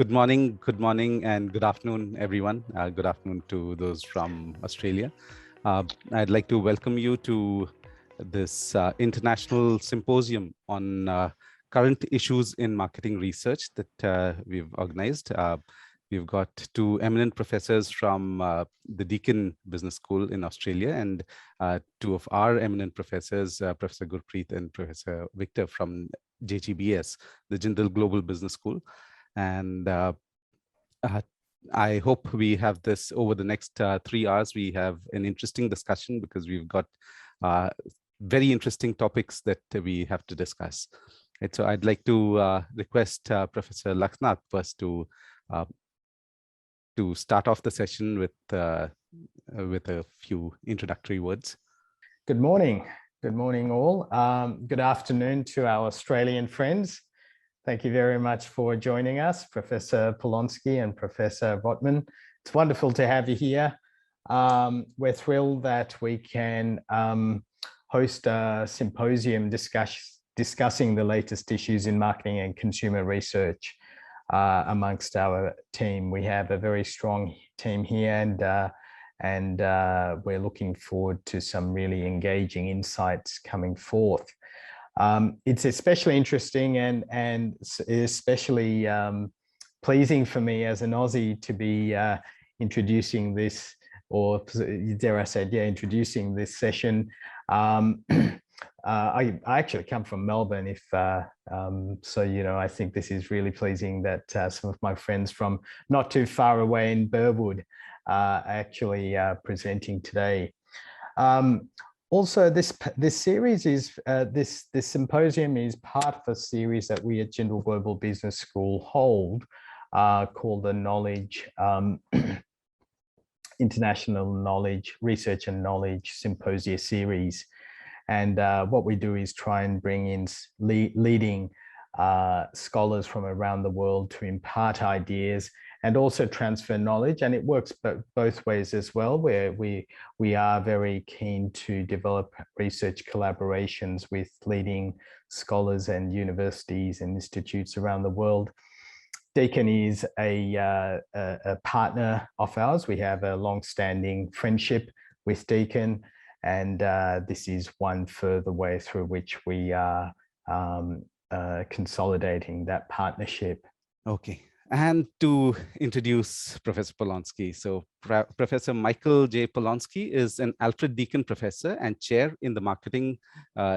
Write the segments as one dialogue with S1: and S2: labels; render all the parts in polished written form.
S1: good morning, and good afternoon, everyone. Good afternoon to those from Australia. I'd like to welcome you to this International Symposium on current issues in marketing research that we've organized. We've got two eminent professors from the Deakin Business School in Australia, and two of our eminent professors, Professor Gurpreet and Professor Victor from JGBS, the Jindal Global Business School. And I hope we have this over the next 3 hours. We have an interesting discussion because we've got very interesting topics that we have to discuss. And so I'd like to request Professor Lakhnath first to start off the session with a few introductory words.
S2: Good morning. Good morning, all. Good afternoon to our Australian friends. Thank you very much for joining us, Professor Polonsky and Professor Rotman. It's wonderful to have you here. We're thrilled that we can host a symposium discussing the latest issues in marketing and consumer research amongst our team. We have a very strong team here, and we're looking forward to some really engaging insights coming forth. It's especially interesting and especially pleasing for me as an Aussie to be introducing this, or dare I say, introducing this session. I actually come from Melbourne, so I think this is really pleasing that some of my friends from not too far away in Burwood are actually presenting today. Also, this series is this symposium is part of a series that we at Jindal Global Business School hold called the International Knowledge Research and Knowledge Symposia series. And what we do is try and bring in leading scholars from around the world to impart ideas and also transfer knowledge. And it works both ways as well, where we are very keen to develop research collaborations with leading scholars and universities and institutes around the world. Deakin is a partner of ours. We have a long-standing friendship with Deakin, and this is one further way through which we are consolidating that partnership.
S1: Okay. And to introduce Professor Polonsky. So Professor Michael J. Polonsky is an Alfred Deakin Professor and Chair in the Marketing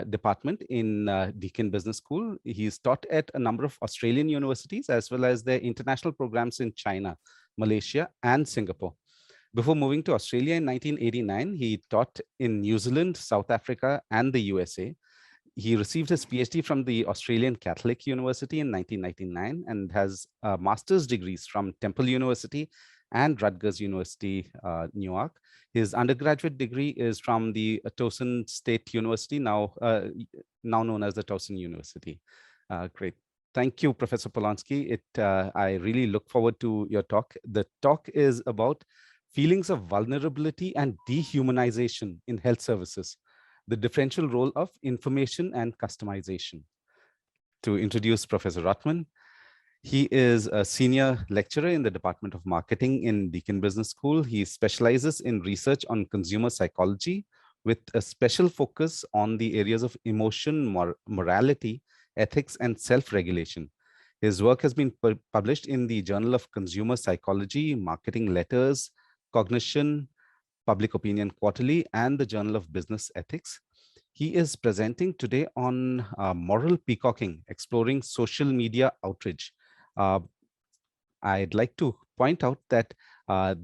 S1: Department in Deakin Business School. He's taught at a number of Australian universities, as well as their international programs in China, Malaysia, and Singapore. Before moving to Australia in 1989, he taught in New Zealand, South Africa, and the USA. He received his PhD from the Australian Catholic University in 1999 and has master's degrees from Temple University and Rutgers University, New York. His undergraduate degree is from the Towson State University, now known as the Towson University. Great. Thank you, Professor Polonsky. I really look forward to your talk. The talk is about feelings of vulnerability and dehumanization in health services, the differential role of information and customization. To introduce Professor Rotman, he is a senior lecturer in the Department of Marketing in Deakin Business School. He specializes in research on consumer psychology with a special focus on the areas of emotion, morality, ethics, and self-regulation. His work has been published in the Journal of Consumer Psychology, Marketing Letters, Cognition, Public Opinion Quarterly, and the Journal of Business Ethics. He is presenting today on moral peacocking, exploring social media outrage. I'd like to point out that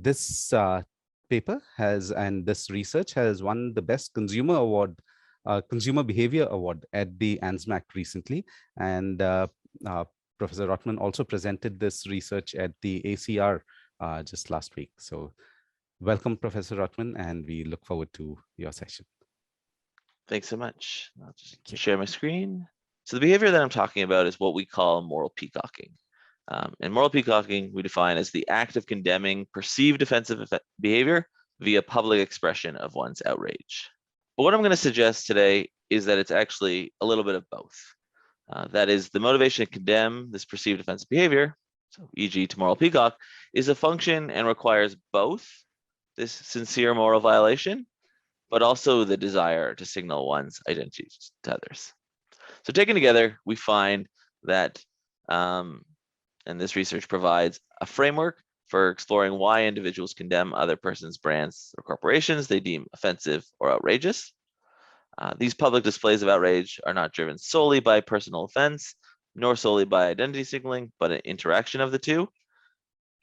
S1: this paper and this research has won the Best Consumer Award, Consumer Behavior Award at the ANSMAC recently. And Professor Rotman also presented this research at the ACR just last week. So welcome, Professor Rotman, and we look forward to your session.
S3: Thanks so much. I'll just share my screen. So the behavior that I'm talking about is what we call moral peacocking. And moral peacocking we define as the act of condemning perceived offensive behavior via public expression of one's outrage. But what I'm going to suggest today is that it's actually a little bit of both. That is, the motivation to condemn this perceived offensive behavior so e.g. to moral peacock, is a function and requires both this sincere moral violation, but also the desire to signal one's identity to others. So taken together, we find that, and this research provides a framework for exploring why individuals condemn other persons' brands or corporations they deem offensive or outrageous. These public displays of outrage are not driven solely by personal offense, nor solely by identity signaling, but an interaction of the two.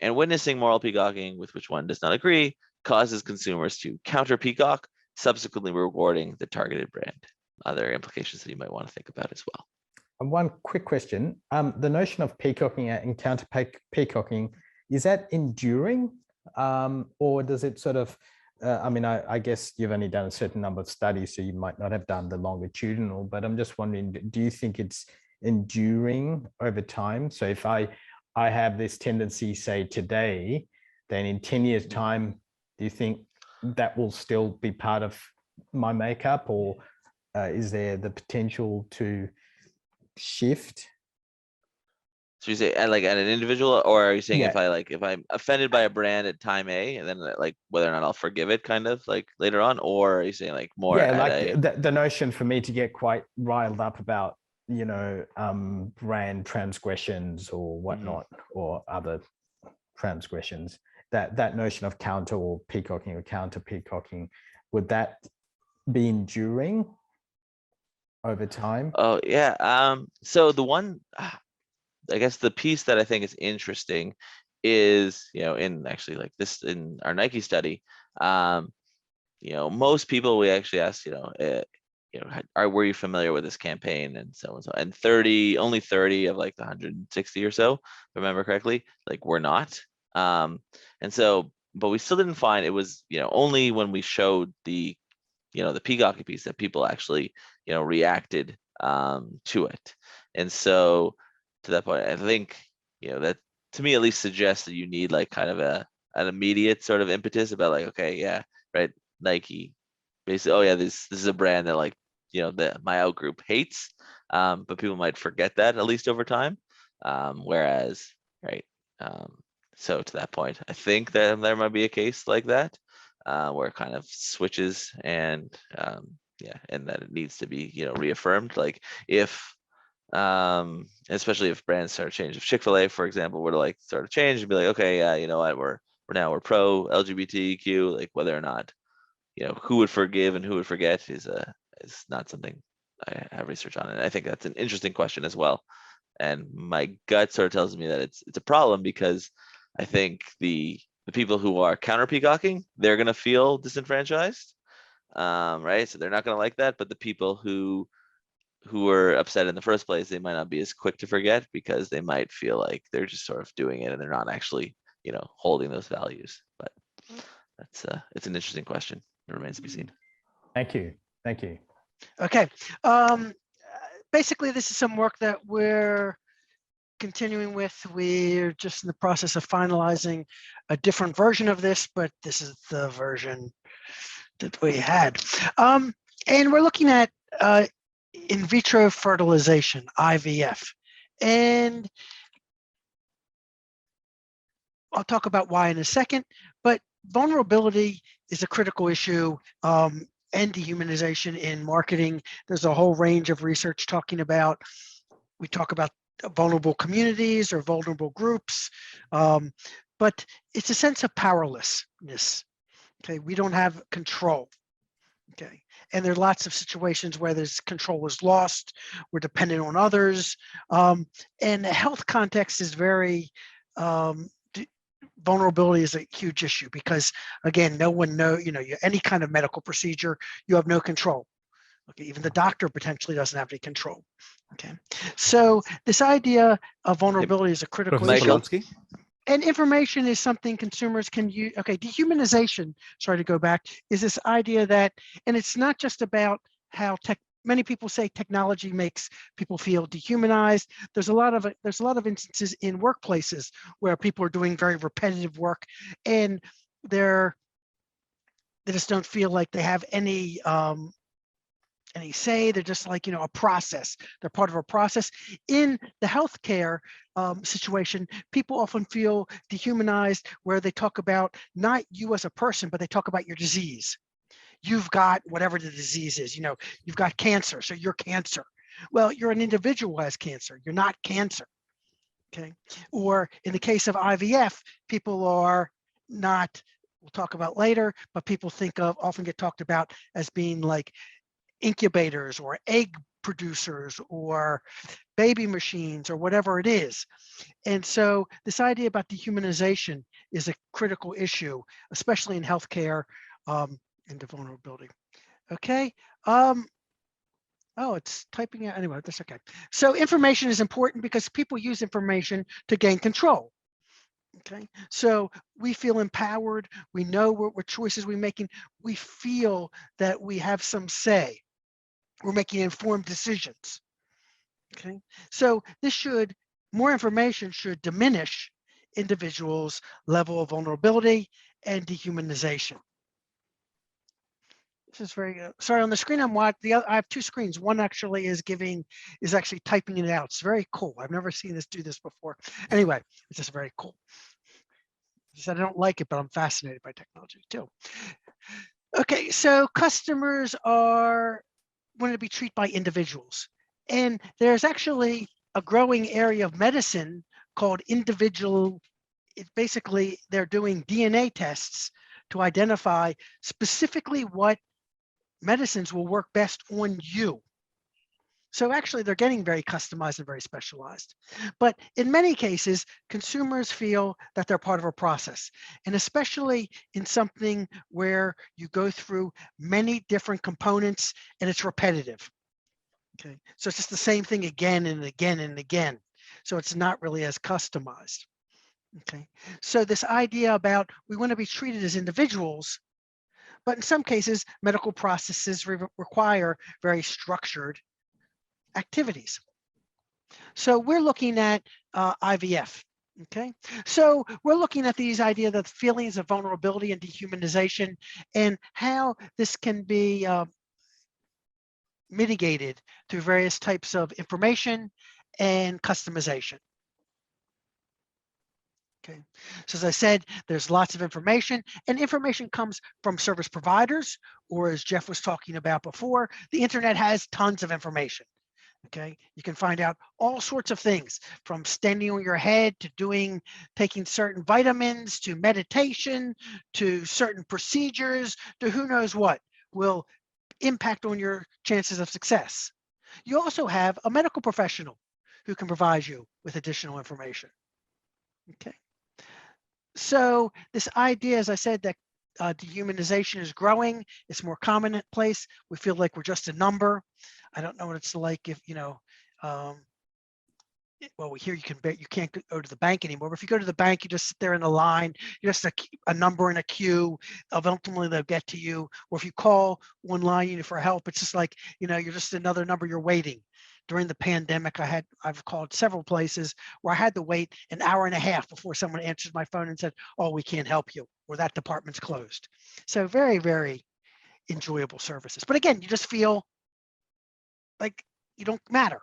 S3: And witnessing moral peacocking with which one does not agree causes consumers to counter peacock, subsequently rewarding the targeted brand. Other implications that you might want to think about as well.
S2: And one quick question. The notion of peacocking and counter peacocking, is that enduring, or does it sort of, I mean, I guess you've only done a certain number of studies, so you might not have done the longitudinal, but I'm just wondering, do you think it's enduring over time? So if I have this tendency, say today, then in 10 years time, do you think that will still be part of my makeup, or is there the potential to shift?
S3: So you say like at an individual, or are you saying
S2: Yeah.
S3: if I'm offended by a brand at time A, and then like whether or not I'll forgive it kind of like later on, or are you saying like more?
S2: Yeah, like the notion for me to get quite riled up about, you know, brand transgressions or whatnot, or other transgressions, that notion of counter or peacocking or counter peacocking, would that be enduring over time?
S3: Oh yeah. So the one, I guess the piece that I think is interesting is, you know, in actually like this in our Nike study, you know, most people we actually asked, you know, were you familiar with this campaign and so and so, and only 30 of like the 160 or so, if I remember correctly, like were not. And so, but we still didn't find, it was, you know, only when we showed the, you know, the peacocking piece that people actually, you know, reacted to it. And so to that point, I think, you know, that to me at least suggests that you need like kind of an immediate sort of impetus about like, okay, yeah, right, Nike, basically, oh yeah, this is a brand that like, you know, my out group hates, but people might forget that at least over time. Whereas, right, so to that point, I think that there might be a case like that, where it kind of switches and yeah, and that it needs to be, you know, reaffirmed. Like if, especially if brands start to change, if Chick-fil-A, for example, were to like start to change and be like, okay, yeah, you know what, we're pro LGBTQ, like whether or not, you know, who would forgive and who would forget is not something I have research on, and I think that's an interesting question as well. And my gut sort of tells me that it's a problem, because I think the people who are counter peacocking, they're going to feel disenfranchised, right? So they're not going to like that. But the people who were upset in the first place, they might not be as quick to forget, because they might feel like they're just sort of doing it and they're not actually, you know, holding those values. But that's it's an interesting question. It remains to be seen.
S2: Thank you. Thank you.
S4: Okay. Basically, this is some work that we're continuing with. We're just in the process of finalizing a different version of this, but this is the version that we had. And we're looking at in vitro fertilization, IVF. And I'll talk about why in a second, but vulnerability is a critical issue, and dehumanization in marketing. There's a whole range of research talking about, we talk about vulnerable communities or vulnerable groups, but it's a sense of powerlessness. Okay, we don't have control. Okay, and there are lots of situations where this control is lost. We're dependent on others, and the health context is very vulnerability is a huge issue, because again, no one knows, you know, any kind of medical procedure, you have no control. Okay, even the doctor potentially doesn't have any control. Okay, so this idea of vulnerability is a critical
S1: Professor
S4: issue.
S1: Polonsky?
S4: And information is something consumers can use. Okay, dehumanization, sorry to go back, is this idea that, and it's not just about how many people say technology makes people feel dehumanized. There's a lot of instances in workplaces where people are doing very repetitive work, and they just don't feel like they have any any say. They're just like, a process. They're part of a process. In the healthcare situation, people often feel dehumanized where they talk about not you as a person, but they talk about your disease. You've got whatever the disease is, you've got cancer, so you're cancer. Well, you're an individual who has cancer. You're not cancer. Okay. Or in the case of IVF, people are not, we'll talk about later, but people often get talked about as being like incubators or egg producers or baby machines or whatever it is. And so this idea about dehumanization is a critical issue, especially in healthcare and the vulnerability. Okay. Oh, it's typing out. Anyway, that's okay. So information is important because people use information to gain control. Okay, so we feel empowered. We know what choices we're making. We feel that we have some say. We're making informed decisions. Okay, so more information should diminish individuals' level of vulnerability and dehumanization. This is very sorry, on the screen I'm watching. I have two screens. One actually is actually typing it out. It's very cool. I've never seen this do this before. Anyway, it's just very cool. I said I don't like it, but I'm fascinated by technology too. Okay, so customers wanting to be treated by individuals, and there's actually a growing area of medicine called individual. Basically they're doing DNA tests to identify specifically what medicines will work best on you. So actually they're getting very customized and very specialized. But in many cases, consumers feel that they're part of a process, and especially in something where you go through many different components and it's repetitive. Okay, so it's just the same thing again and again and again. So it's not really as customized. Okay, so this idea about we want to be treated as individuals, but in some cases, medical processes require very structured activities. So we're looking at IVF. Okay, so we're looking at these ideas of feelings of vulnerability and dehumanization and how this can be mitigated through various types of information and customization. Okay, so as I said, there's lots of information, and information comes from service providers, or as Jeff was talking about before, the internet has tons of information. Okay, you can find out all sorts of things, from standing on your head to taking certain vitamins, to meditation, to certain procedures, to who knows what will impact on your chances of success. You also have a medical professional who can provide you with additional information. Okay. So this idea, as I said, that dehumanization is growing. It's more commonplace. We feel like we're just a number. I don't know what it's like if, well, here you can't go to the bank anymore. But if you go to the bank, you just sit there in a line. You're just a number in a queue. Ultimately, they'll get to you. Or if you call one line for help, it's just like, you're just another number. You're waiting. During the pandemic, I've called several places where I had to wait an hour and a half before someone answered my phone and said, "Oh, we can't help you," or "That department's closed." So very, very enjoyable services. But again, you just feel like you don't matter.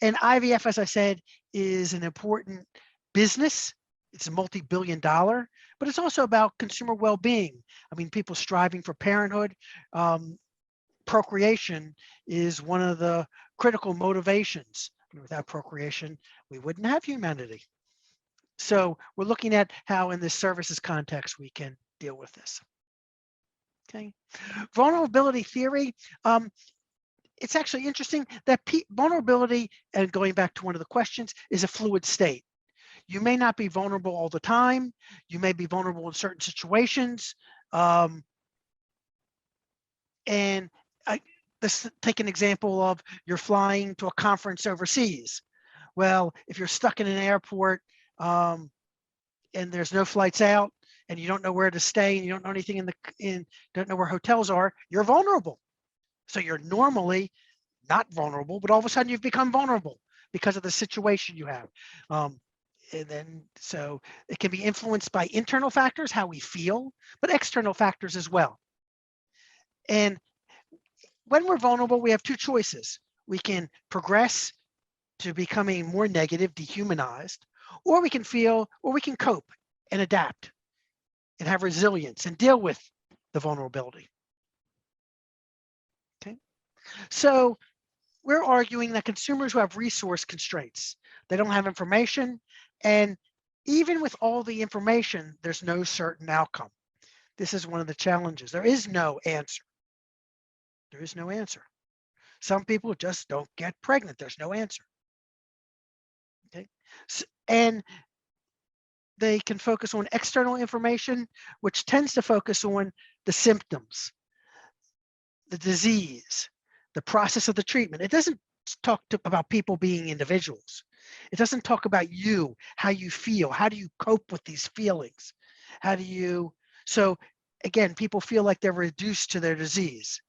S4: And IVF, as I said, is an important business. It's a multi-billion-dollar, but it's also about consumer well-being. I mean, people striving for parenthood. Procreation is one of the critical motivations. Without procreation, we wouldn't have humanity. So we're looking at how in this services context we can deal with this. Okay, vulnerability theory. It's actually interesting that vulnerability, and going back to one of the questions, is a fluid state. You may not be vulnerable all the time. You may be vulnerable in certain situations. Let's take an example of you're flying to a conference overseas. Well, if you're stuck in an airport and there's no flights out and you don't know where to stay and you don't know anything don't know where hotels are, you're vulnerable. So you're normally not vulnerable, but all of a sudden you've become vulnerable because of the situation you have. So it can be influenced by internal factors, how we feel, but external factors as well. And when we're vulnerable, we have two choices. We can progress to becoming more negative, dehumanized, or we can cope and adapt and have resilience and deal with the vulnerability. Okay, so we're arguing that consumers who have resource constraints, they don't have information, and even with all the information, there's no certain outcome. This is one of the challenges. There is no answer. There is no answer. Some people just don't get pregnant. There's no answer. Okay, and they can focus on external information, which tends to focus on the symptoms, the disease, the process of the treatment. It doesn't talk about people being individuals. It doesn't talk about you, how you feel, how do you cope with these feelings? How do you, so again, people feel like they're reduced to their disease.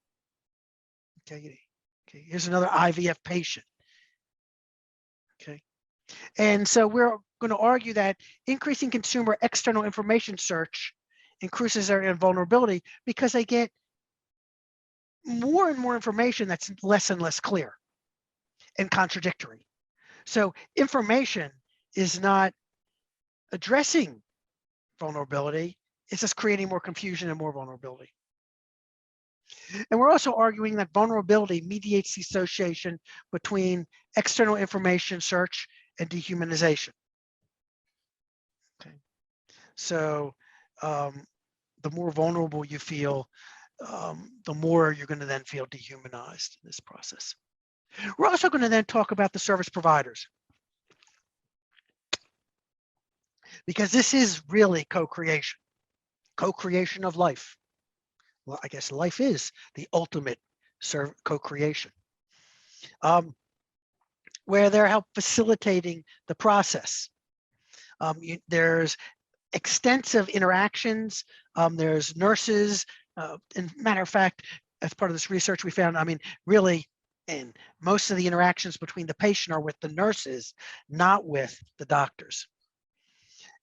S4: Okay, here's another IVF patient. Okay, and so we're going to argue that increasing consumer external information search increases their vulnerability because they get more and more information that's less and less clear and contradictory. So information is not addressing vulnerability, it's just creating more confusion and more vulnerability. And we're also arguing that vulnerability mediates the association between external information search and dehumanization. Okay, so the more vulnerable you feel, the more you're going to then feel dehumanized in this process. We're also going to then talk about the service providers, because this is really co-creation of life. Well, I guess life is the ultimate co-creation, where they're help facilitating the process. There's extensive interactions. There's nurses. And matter of fact, as part of this research, we found, really, and most of the interactions between the patient are with the nurses, not with the doctors.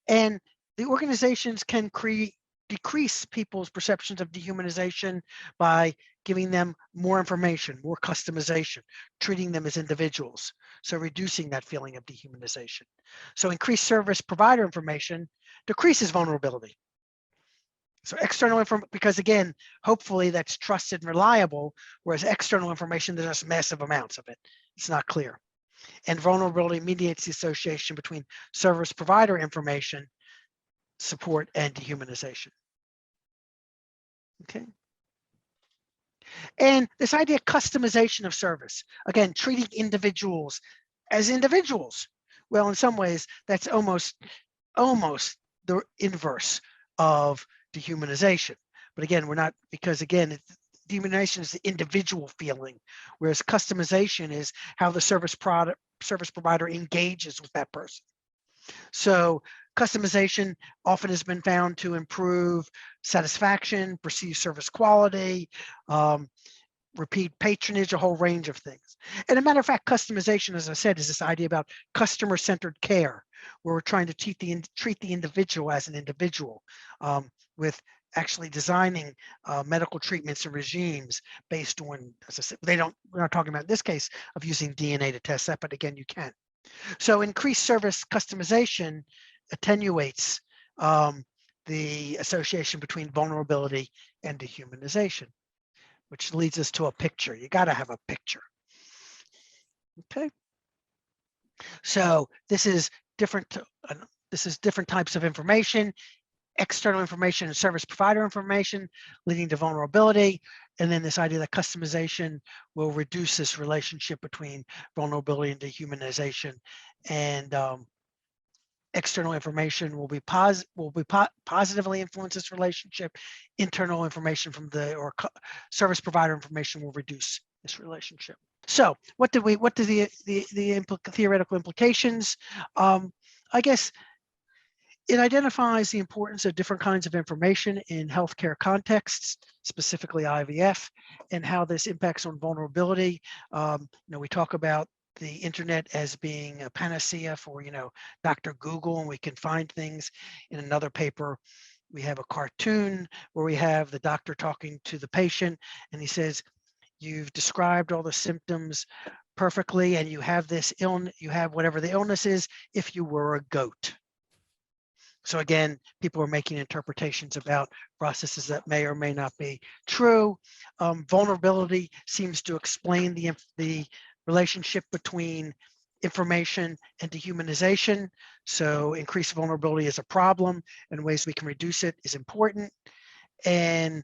S4: And the organizations can decrease people's perceptions of dehumanization by giving them more information, more customization, treating them as individuals. So reducing that feeling of dehumanization. So increased service provider information decreases vulnerability. So external information, because again, hopefully that's trusted and reliable, whereas external information, there's just massive amounts of it. It's not clear. And vulnerability mediates the association between service provider information, support, and dehumanization. Okay. And this idea of customization of service, again, treating individuals as individuals. Well, in some ways, that's almost the inverse of dehumanization. But again, we're not, because again, dehumanization is the individual feeling, whereas customization is how the service provider engages with that person. So customization often has been found to improve satisfaction, perceived service quality, repeat patronage, a whole range of things. And a matter of fact, customization, as I said, is this idea about customer-centered care, where we're trying to treat the individual as an individual, with actually designing medical treatments and regimes based on, as I said, we're not talking about in this case of using DNA to test that, but again, you can. So increased service customization attenuates the association between vulnerability and dehumanization, which leads us to a picture. You got to have a picture. Okay. So this is different types of information, external information and service provider information leading to vulnerability. And then this idea that customization will reduce this relationship between vulnerability and dehumanization, and external information will positively influence this relationship. Internal information from service provider information will reduce this relationship. So what do the theoretical implications? I guess it identifies the importance of different kinds of information in healthcare contexts, specifically IVF, and how this impacts on vulnerability. We talk about the internet as being a panacea for, Dr. Google, and we can find things. In another paper, we have a cartoon where we have the doctor talking to the patient, and he says, you've described all the symptoms perfectly, and you have this illness, you have whatever the illness is, if you were a goat. So again, people are making interpretations about processes that may or may not be true. Vulnerability seems to explain the relationship between information and dehumanization. So increased vulnerability is a problem, and ways we can reduce it is important. And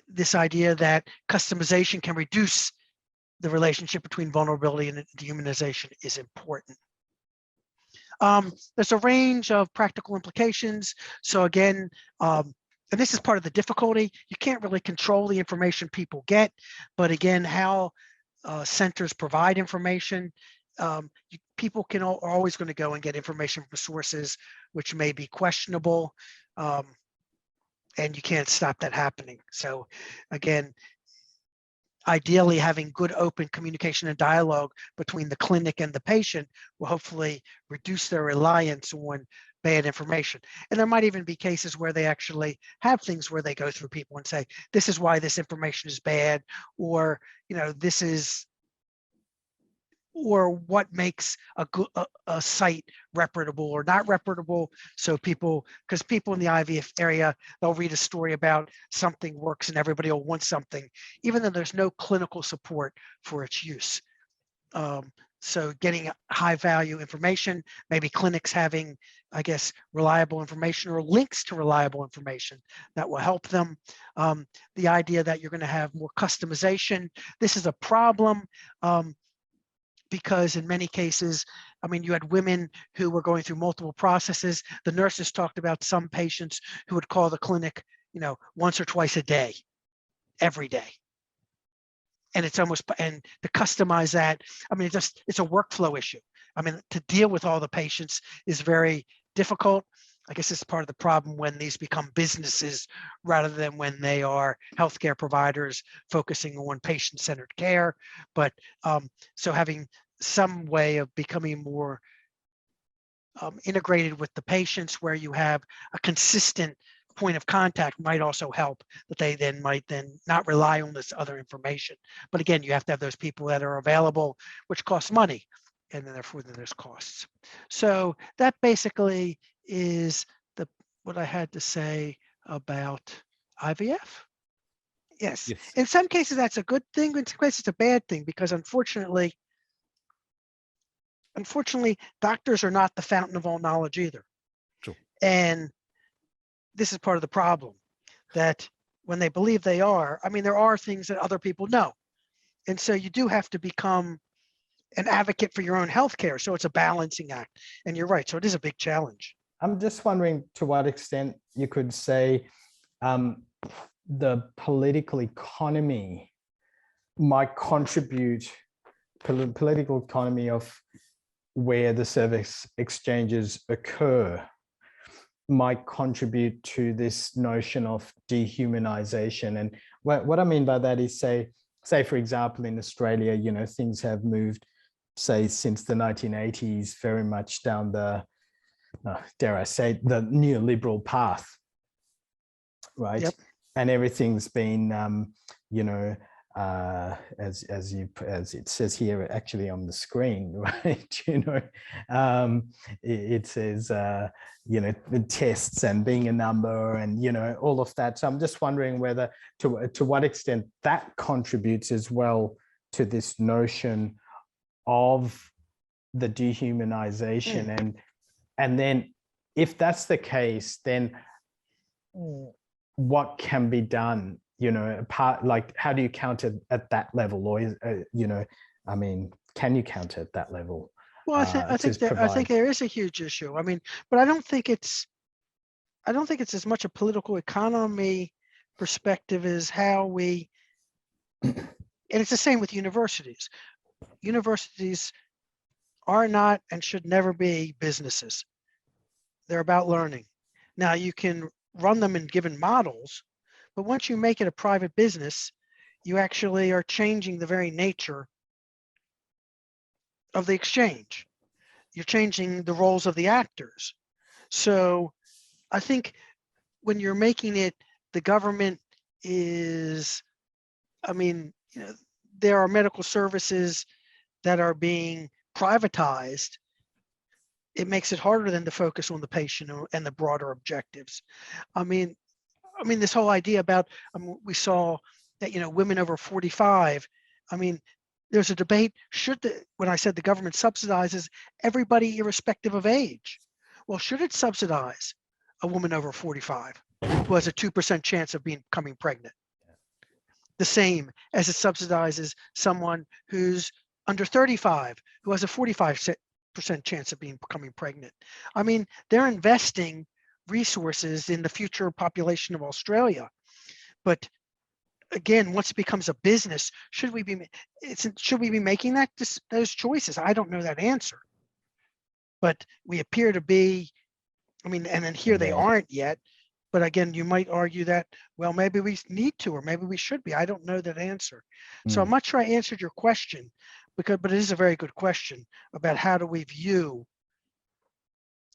S4: this idea that customization can reduce the relationship between vulnerability and dehumanization is important. There's a range of practical implications. So again, and this is part of the difficulty, you can't really control the information people get, but again, how centers provide information, people are always going to go and get information from sources which may be questionable, and you can't stop that happening. So again, ideally having good open communication and dialogue between the clinic and the patient will hopefully reduce their reliance on bad information. And there might even be cases where they actually have things where they go through people and say, this is why this information is bad, or, you know, this is, or what makes a site reputable or not reputable. So people, because people in the IVF area, they'll read a story about something works and everybody will want something, even though there's no clinical support for its use. So getting high value information, maybe clinics having, I guess, reliable information or links to reliable information that will help them. The idea that you're going to have more customization. This is a problem. Because in many cases, I mean, you had women who were going through multiple processes. The nurses talked about some patients who would call the clinic, you know, once or twice a day, every day. And it's almost, and to customize that, I mean, it's a workflow issue. I mean, to deal with all the patients is very difficult. I guess it's part of the problem when these become businesses rather than when they are healthcare providers focusing on patient-centered care. But so having some way of becoming more integrated with the patients where you have a consistent point of contact might also help, that they then might not rely on this other information. But again, you have to have those people that are available, which costs money, and then therefore there's costs. So that basically is what I had to say about IVF. Yes. In some cases that's a good thing, in some cases it's a bad thing, because unfortunately doctors are not the fountain of all knowledge either.
S1: True.
S4: And this is part of the problem, that when they believe they are, I mean, there are things that other people know. And so you do have to become an advocate for your own healthcare. So it's a balancing act. And you're right. So it is a big challenge.
S2: I'm just wondering to what extent you could say the political economy might contribute, political economy of where the service exchanges occur might contribute to this notion of dehumanization. And what I mean by that is, say for example, in Australia, you know, things have moved, say, since the 1980s, very much down the, dare I say, the neoliberal path, right? Yep. And everything's been, you know, as it says here, actually on the screen, right? You know, it says, you know, the tests and being a number and, you know, all of that. So I'm just wondering whether to what extent that contributes as well to this notion of the dehumanization. And then if that's the case, then what can be done, you know, like how do you counter at that level, or is, you know, I mean, can you counter at that level?
S4: Well, I think there is a huge issue. I mean, but I don't think it's as much a political economy perspective as how we, and it's the same with universities. Universities are not and should never be businesses. They're about learning. Now you can run them in given models, but once you make it a private business, you actually are changing the very nature of the exchange. You're changing the roles of the actors. So I think when you're making it, the government is, I mean, you know, there are medical services that are being privatized, it makes it harder then to focus on the patient and the broader objectives. I mean, this whole idea about, we saw that, women over 45, I mean, there's a debate, when I said the government subsidizes everybody irrespective of age. Well, should it subsidize a woman over 45 who has a 2% chance of becoming pregnant? The same as it subsidizes someone who's under 35 who has a 45% chance of becoming pregnant. I mean, they're investing resources in the future population of Australia. But again, once it becomes a business, should we be making those choices? I don't know that answer. But we appear to be, and then here they aren't yet. But again, you might argue that, well, maybe we need to, or maybe we should be. I don't know that answer. So I'm not sure I answered your question, but it is a very good question about how do we view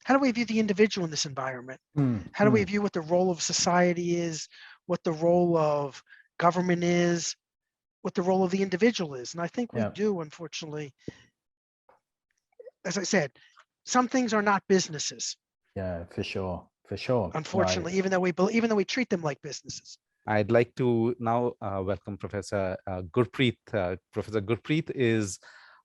S4: the individual in this environment? How do we view what the role of society is, what the role of government is, what the role of the individual is? And I think we do, unfortunately. As I said, some things are not businesses.
S2: Yeah, for sure. For sure.
S4: Unfortunately, even though we treat them like businesses.
S1: I'd like to now welcome Professor Gurpreet. Professor Gurpreet is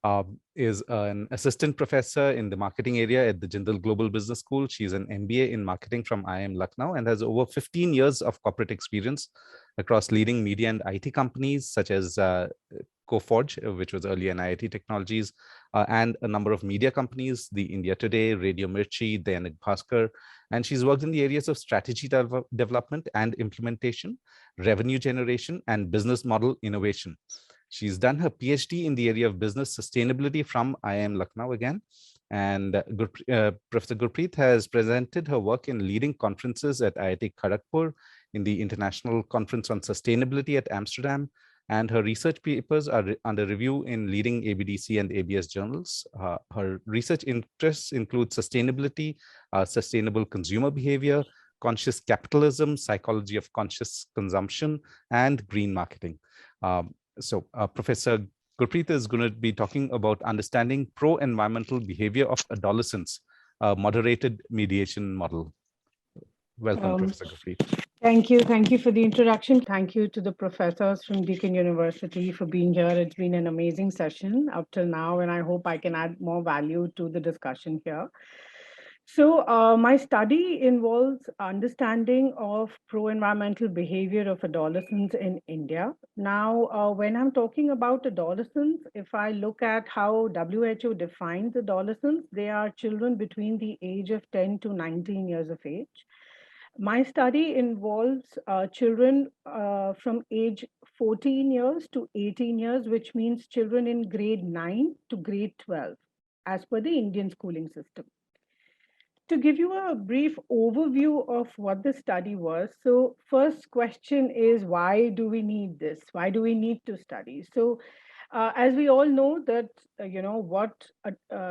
S1: an assistant professor in the marketing area at the Jindal Global Business School. She's an MBA in marketing from IIM Lucknow and has over 15 years of corporate experience across leading media and IT companies such as Coforge, which was earlier in IIT Technologies, and a number of media companies, the India Today, Radio Mirchi, Dainik Bhaskar. And she's worked in the areas of strategy development and implementation, revenue generation, and business model innovation. She's done her PhD in the area of business sustainability from IIM Lucknow again. And Professor Gurpreet has presented her work in leading conferences at IIT Kharagpur, in the International Conference on Sustainability at Amsterdam, and her research papers are under review in leading ABDC and ABS journals. Her research interests include sustainability, sustainable consumer behavior, conscious capitalism, psychology of conscious consumption, and green marketing. So Professor Gurpreet is going to be talking about understanding pro-environmental behavior of adolescents, a moderated mediation model. Welcome, Professor Gurpreet.
S5: Thank you. Thank you for the introduction. Thank you to the professors from Deakin University for being here. It's been an amazing session up till now, and I hope I can add more value to the discussion here. So my study involves understanding of pro-environmental behavior of adolescents in India. Now, when I'm talking about adolescents, if I look at how WHO defines adolescents, they are children between the age of 10 to 19 years of age. My study involves children from age 14 years to 18 years, which means children in grade 9 to grade 12, as per the Indian schooling system. To give you a brief overview of what the study was, so first question is, why do we need this? Why do we need to study? So as we all know that,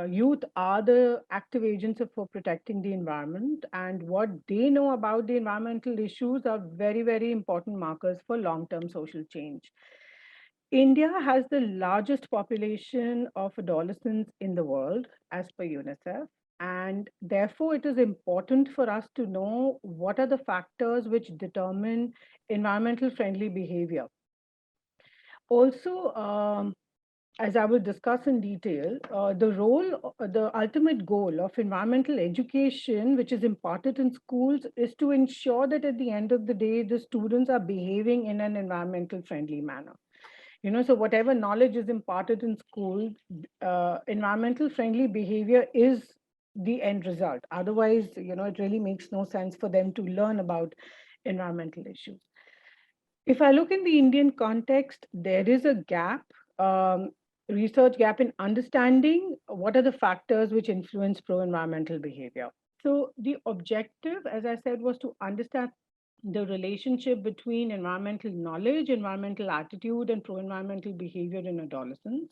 S5: youth are the active agents for protecting the environment, and what they know about the environmental issues are very, very important markers for long-term social change. India has the largest population of adolescents in the world, as per UNICEF, and therefore it is important for us to know what are the factors which determine environmental friendly behavior. Also, as I will discuss in detail, the ultimate goal of environmental education, which is imparted in schools, is to ensure that at the end of the day, the students are behaving in an environmental friendly manner. So whatever knowledge is imparted in school, environmental friendly behavior is the end result. Otherwise, it really makes no sense for them to learn about environmental issues. If I look in the Indian context, there is a gap, research gap in understanding what are the factors which influence pro-environmental behavior. So the objective, as I said, was to understand the relationship between environmental knowledge, environmental attitude, and pro-environmental behavior in adolescents.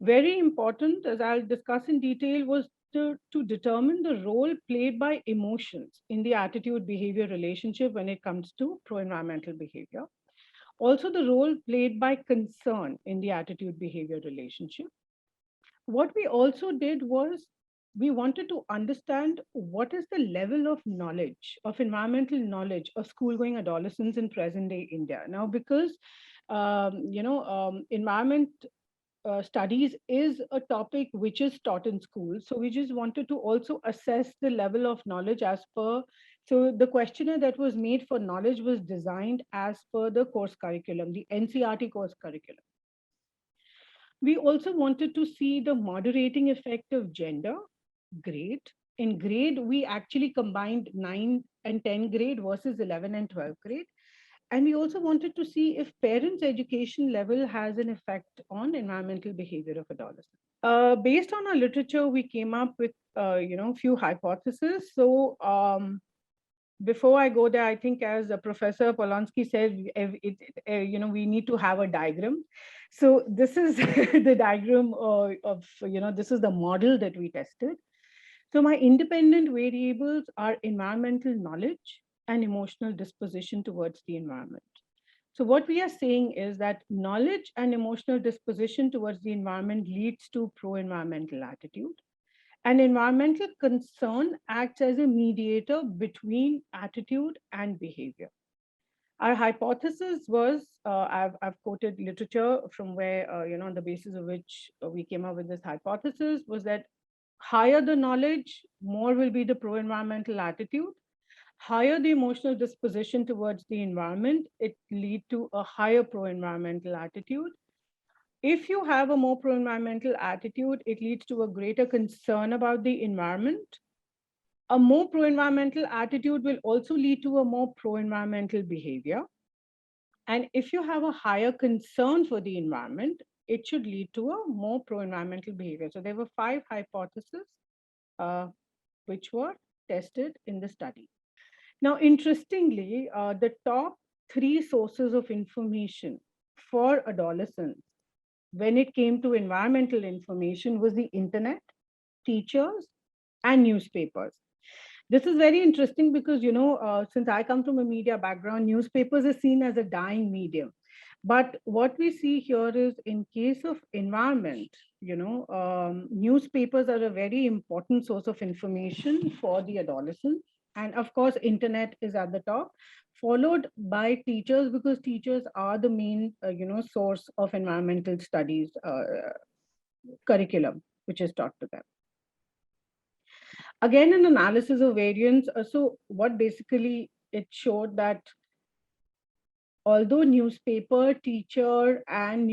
S5: Very important, as I'll discuss in detail, was to determine the role played by emotions in the attitude-behavior relationship when it comes to pro-environmental behavior. Also, the role played by concern in the attitude-behavior relationship. What we also did was we wanted to understand what is the level of knowledge, of environmental knowledge of school-going adolescents in present-day India. Now, because environment studies is a topic which is taught in school. So we just wanted to also assess the level of knowledge as per. So the questionnaire that was made for knowledge was designed as per the course curriculum, the NCERT course curriculum. We also wanted to see the moderating effect of gender, grade. In grade, we actually combined 9 and 10 grade versus 11 and 12 grade. And we also wanted to see if parents' education level has an effect on environmental behavior of adolescents. Based on our literature, we came up with few hypotheses. So before I go there, I think as Professor Polonsky said, we need to have a diagram. So this is the diagram this is the model that we tested. So my independent variables are environmental knowledge and emotional disposition towards the environment. So what we are saying is that knowledge and emotional disposition towards the environment leads to pro-environmental attitude. And environmental concern acts as a mediator between attitude and behavior. Our hypothesis was, I've quoted literature from where, on the basis of which we came up with this hypothesis, was that higher the knowledge, more will be the pro-environmental attitude. Higher the emotional disposition towards the environment, it lead to a higher pro-environmental attitude. If you have a more pro-environmental attitude, it leads to a greater concern about the environment. A more pro-environmental attitude will also lead to a more pro-environmental behavior. And if you have a higher concern for the environment, it should lead to a more pro-environmental behavior. So there were 5 hypotheses which were tested in the study. Now, interestingly, the top 3 sources of information for adolescents when it came to environmental information was the internet, teachers, and newspapers. This is very interesting because, since I come from a media background, newspapers are seen as a dying medium. But what we see here is in case of environment, newspapers are a very important source of information for the adolescents. And of course, internet is at the top, followed by teachers, because teachers are the main, source of environmental studies curriculum, which is taught to them. Again, an analysis of variance. So what basically it showed that although newspaper, teacher, and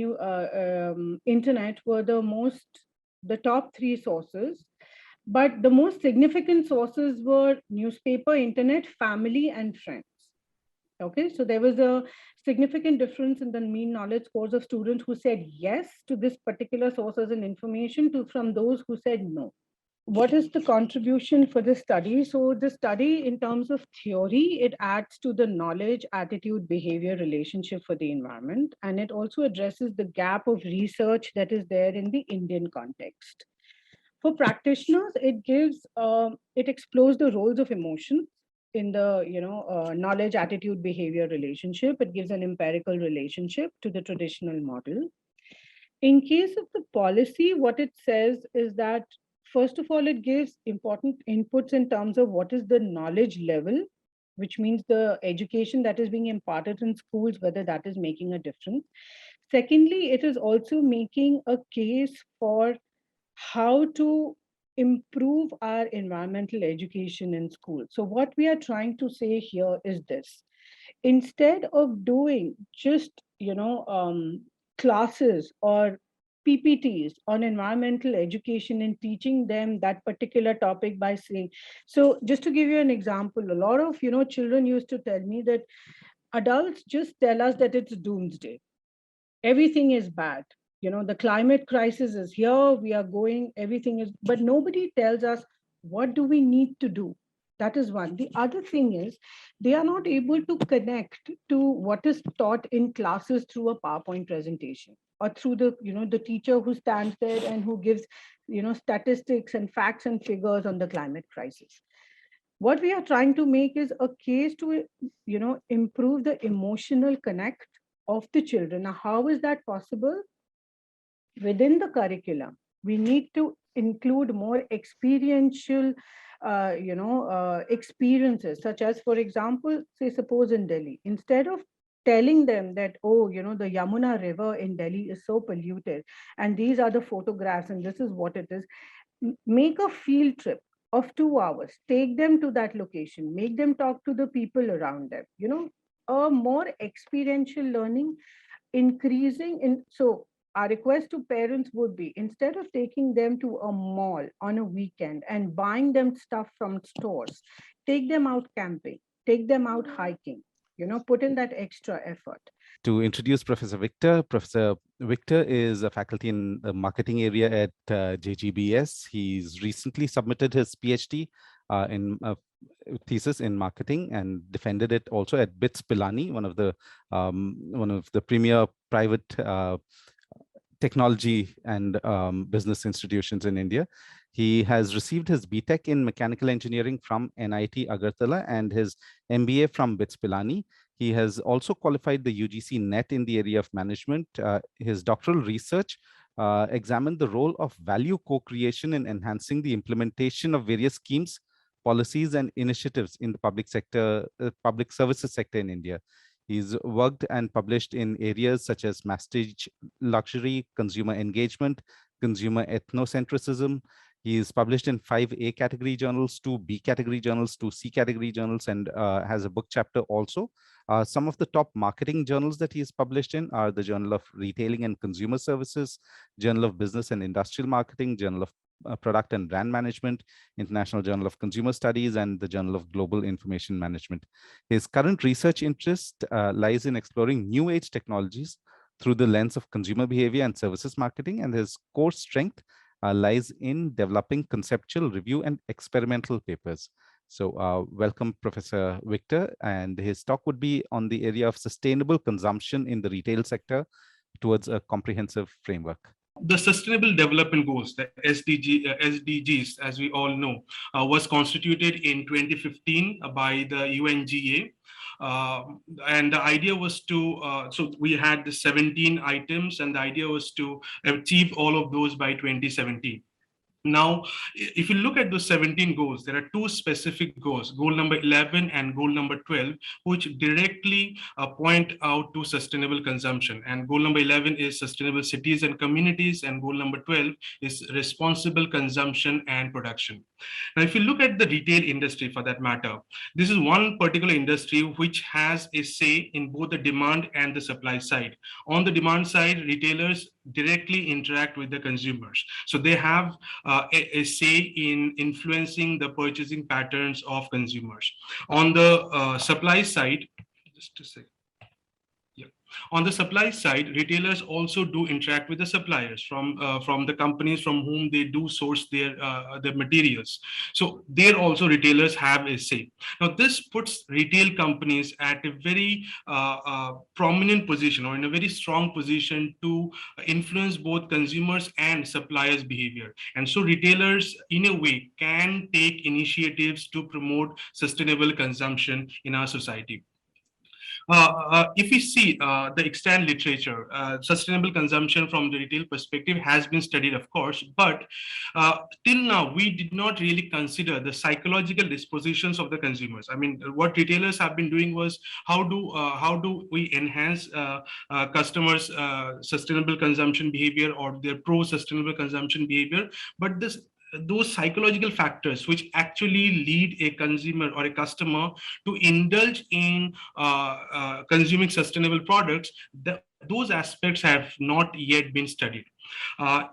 S5: internet were the top 3 sources, but the most significant sources were newspaper, internet, family, and friends. Okay, so there was a significant difference in the mean knowledge scores of students who said yes to this particular sources and information from those who said no. What is the contribution for this study? So the study, in terms of theory, it adds to the knowledge, attitude, behavior relationship for the environment, and it also addresses the gap of research that is there in the Indian context. For practitioners, it explores the roles of emotions in the knowledge, attitude, behavior relationship. It gives an empirical relationship to the traditional model. In case of the policy, what it says is that, first of all, it gives important inputs in terms of what is the knowledge level, which means the education that is being imparted in schools, whether that is making a difference. Secondly, it is also making a case for how to improve our environmental education in school. So what we are trying to say here is this: instead of doing just classes or PPTs on environmental education and teaching them that particular topic by saying, so just to give you an example, a lot of children used to tell me that adults just tell us that it's doomsday, everything is bad, the climate crisis is here, we are going, everything is, but nobody tells us what do we need to do. That is one. The other thing is they are not able to connect to what is taught in classes through a PowerPoint presentation or through the teacher who stands there and who gives statistics and facts and figures on the climate crisis. What we are trying to make is a case to improve the emotional connect of the children. Now, how is that possible? Within the curriculum, we need to include more experiential experiences, such as, for example, say suppose in Delhi, instead of telling them that, oh, the Yamuna river in Delhi is so polluted and these are the photographs and this is what it is, make a field trip of 2 hours, take them to that location, make them talk to the people around them, a more experiential learning, increasing in. So our request to parents would be, instead of taking them to a mall on a weekend and buying them stuff from stores, take them out camping, take them out hiking, put in that extra effort.
S1: To introduce Professor Victor. Professor Victor is a faculty in the marketing area at JGBS. He's recently submitted his PhD in thesis in marketing and defended it also at BITS Pilani, one of the premier private technology and business institutions in India. He has received his BTech in mechanical engineering from NIT Agartala and his MBA from BITS Pilani. He has also qualified the UGC NET in the area of management. His doctoral research examined the role of value co-creation in enhancing the implementation of various schemes, policies, and initiatives in the public sector, public services sector in India. He's worked and published in areas such as masstige luxury, consumer engagement, consumer ethnocentrism. He is published in 5 A category journals, 2 B category journals, 2 C category journals, and has a book chapter also. Some of the top marketing journals that he is published in are the Journal of Retailing and Consumer Services, Journal of Business and Industrial Marketing, Journal of Product and Brand Management, International Journal of Consumer Studies, and the Journal of Global Information Management. His current research interest lies in exploring new age technologies through the lens of consumer behavior and services marketing, and his core strength lies in developing conceptual review and experimental papers. So welcome, Professor Victor, and his talk would be on the area of sustainable consumption in the retail sector towards a comprehensive framework.
S6: The Sustainable Development Goals, the SDGs, as we all know, was constituted in 2015 by the UNGA. And the idea was to, so we had the 17 items, and the idea was to achieve all of those by 2017. Now, if you look at those 17 goals, there are 2 specific goals, goal number 11 and goal number 12, which directly point out to sustainable consumption. And goal number 11 is sustainable cities and communities, and goal number 12 is responsible consumption and production. Now, if you look at the retail industry for that matter, this is one particular industry which has a say in both the demand and the supply side. On the demand side, retailers directly interact with the consumers. So they have a say in influencing the purchasing patterns of consumers. On the supply side, just a second. On the supply side, retailers also do interact with the suppliers from the companies from whom they do source their materials. So there also retailers have a say. Now this puts retail companies at a very prominent position, or in a very strong position, to influence both consumers and suppliers' behavior. And so retailers, in a way, can take initiatives to promote sustainable consumption in our society. If we see the extant literature, sustainable consumption from the retail perspective has been studied, of course, but till now, we did not really consider the psychological dispositions of the consumers. I mean, what retailers have been doing was, how do we enhance customers' sustainable consumption behavior or their pro-sustainable consumption behavior, but those psychological factors which actually lead a consumer or a customer to indulge in consuming sustainable products, those aspects have not yet been studied.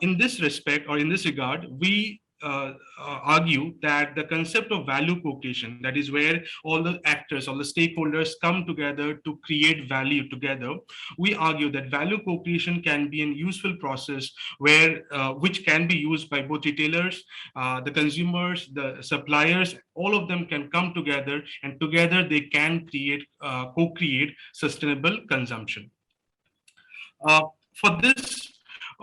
S6: In this respect, or in this regard, we argue that the concept of value co-creation, that is where all the actors, all the stakeholders come together to create value together, we argue that value co-creation can be a useful process where which can be used by both retailers, the consumers, the suppliers. All of them can come together, and together they can create co-create sustainable consumption. For this,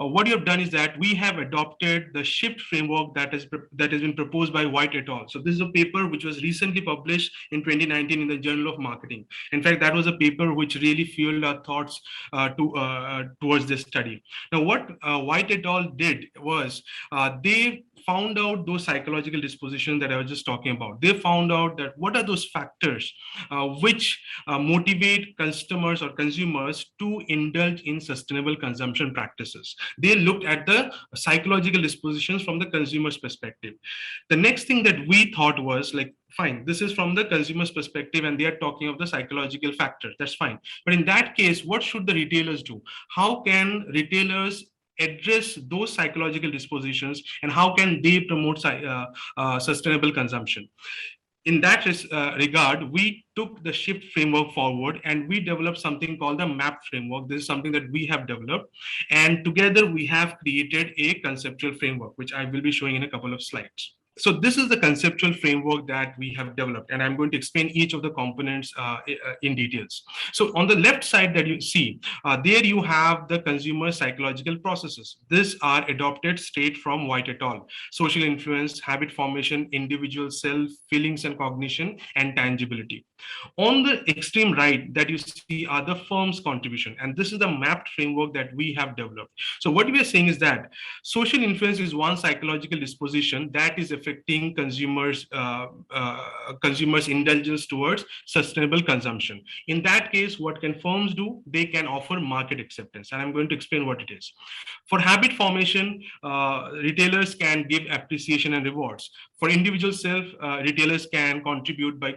S6: what you have done is that we have adopted the shift framework that has been proposed by White et al. So this is a paper which was recently published in 2019 in the Journal of Marketing. In fact, that was a paper which really fueled our thoughts towards this study. Now, what White et al. Did was they found out those psychological dispositions that I was just talking about. They found out that what are those factors which motivate customers or consumers to indulge in sustainable consumption practices. They looked at the psychological dispositions from the consumer's perspective. The next thing that we thought was like, fine, this is from the consumer's perspective and they are talking of the psychological factors. That's fine. But in that case, what should the retailers do? How can retailers address those psychological dispositions and how can they promote sustainable consumption? In that regard, we took the shift framework forward and we developed something called the MAP framework. This is something that we have developed, and together we have created a conceptual framework, which I will be showing in a couple of slides. So this is the conceptual framework that we have developed, and I'm going to explain each of the components in details. So on the left side that you see, there you have the consumer psychological processes. These are adopted straight from White et al. Social influence, habit formation, individual self, feelings and cognition, and tangibility. On the extreme right that you see are the firm's contribution, and this is the mapped framework that we have developed. So what we are saying is that social influence is one psychological disposition that is affecting consumers' indulgence towards sustainable consumption. In that case, what can firms do? They can offer market acceptance, and I'm going to explain what it is. For habit formation, retailers can give appreciation and rewards. For individual self, retailers can contribute by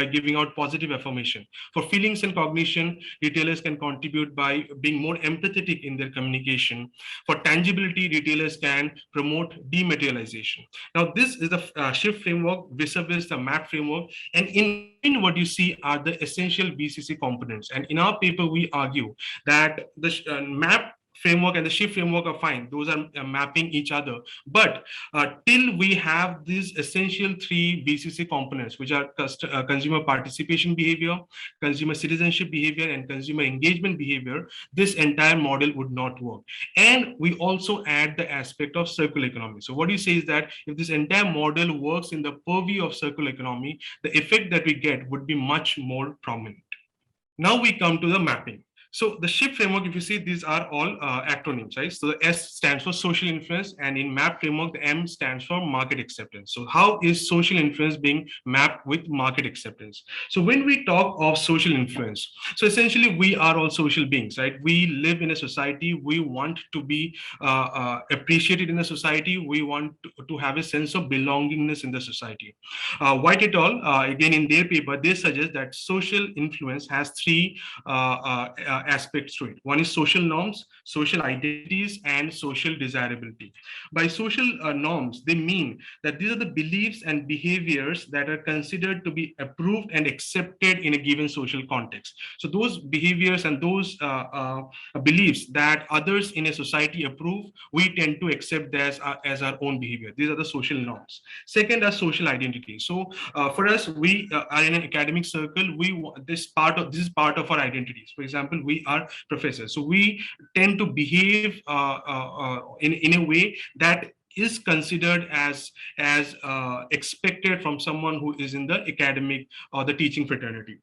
S6: giving out positive affirmation. For feelings and cognition, retailers can contribute by being more empathetic in their communication. For tangibility, retailers can promote dematerialization. Now, this is the shift framework vis-a-vis the MAP framework, and in what you see are the essential BCC components. And in our paper, we argue that the MAP framework and the shift framework are fine. Those are mapping each other. But till we have these essential three BCC components, which are consumer participation behavior, consumer citizenship behavior, and consumer engagement behavior, this entire model would not work. And we also add the aspect of circular economy. So what you say is that if this entire model works in the purview of circular economy, the effect that we get would be much more prominent. Now we come to the mapping. So the SHIFT framework, if you see, these are all acronyms, right? So the S stands for social influence, and in MAP framework, the M stands for market acceptance. So how is social influence being mapped with market acceptance? So when we talk of social influence, so essentially we are all social beings, right? We live in a society. We want to be appreciated in the society. We want to have a sense of belongingness in the society. White et al., again in their paper, they suggest that social influence has three aspects to it. One is social norms, social identities, and social desirability. By social norms, they mean that these are the beliefs and behaviors that are considered to be approved and accepted in a given social context. So those behaviors and those beliefs that others in a society approve, we tend to accept as our own behavior. These are the social norms. Second are social identities. So for us, we are in an academic circle. This is part of our identities. For example, we are professors, so we tend to behave in a way that is considered as expected from someone who is in the academic or the teaching fraternity.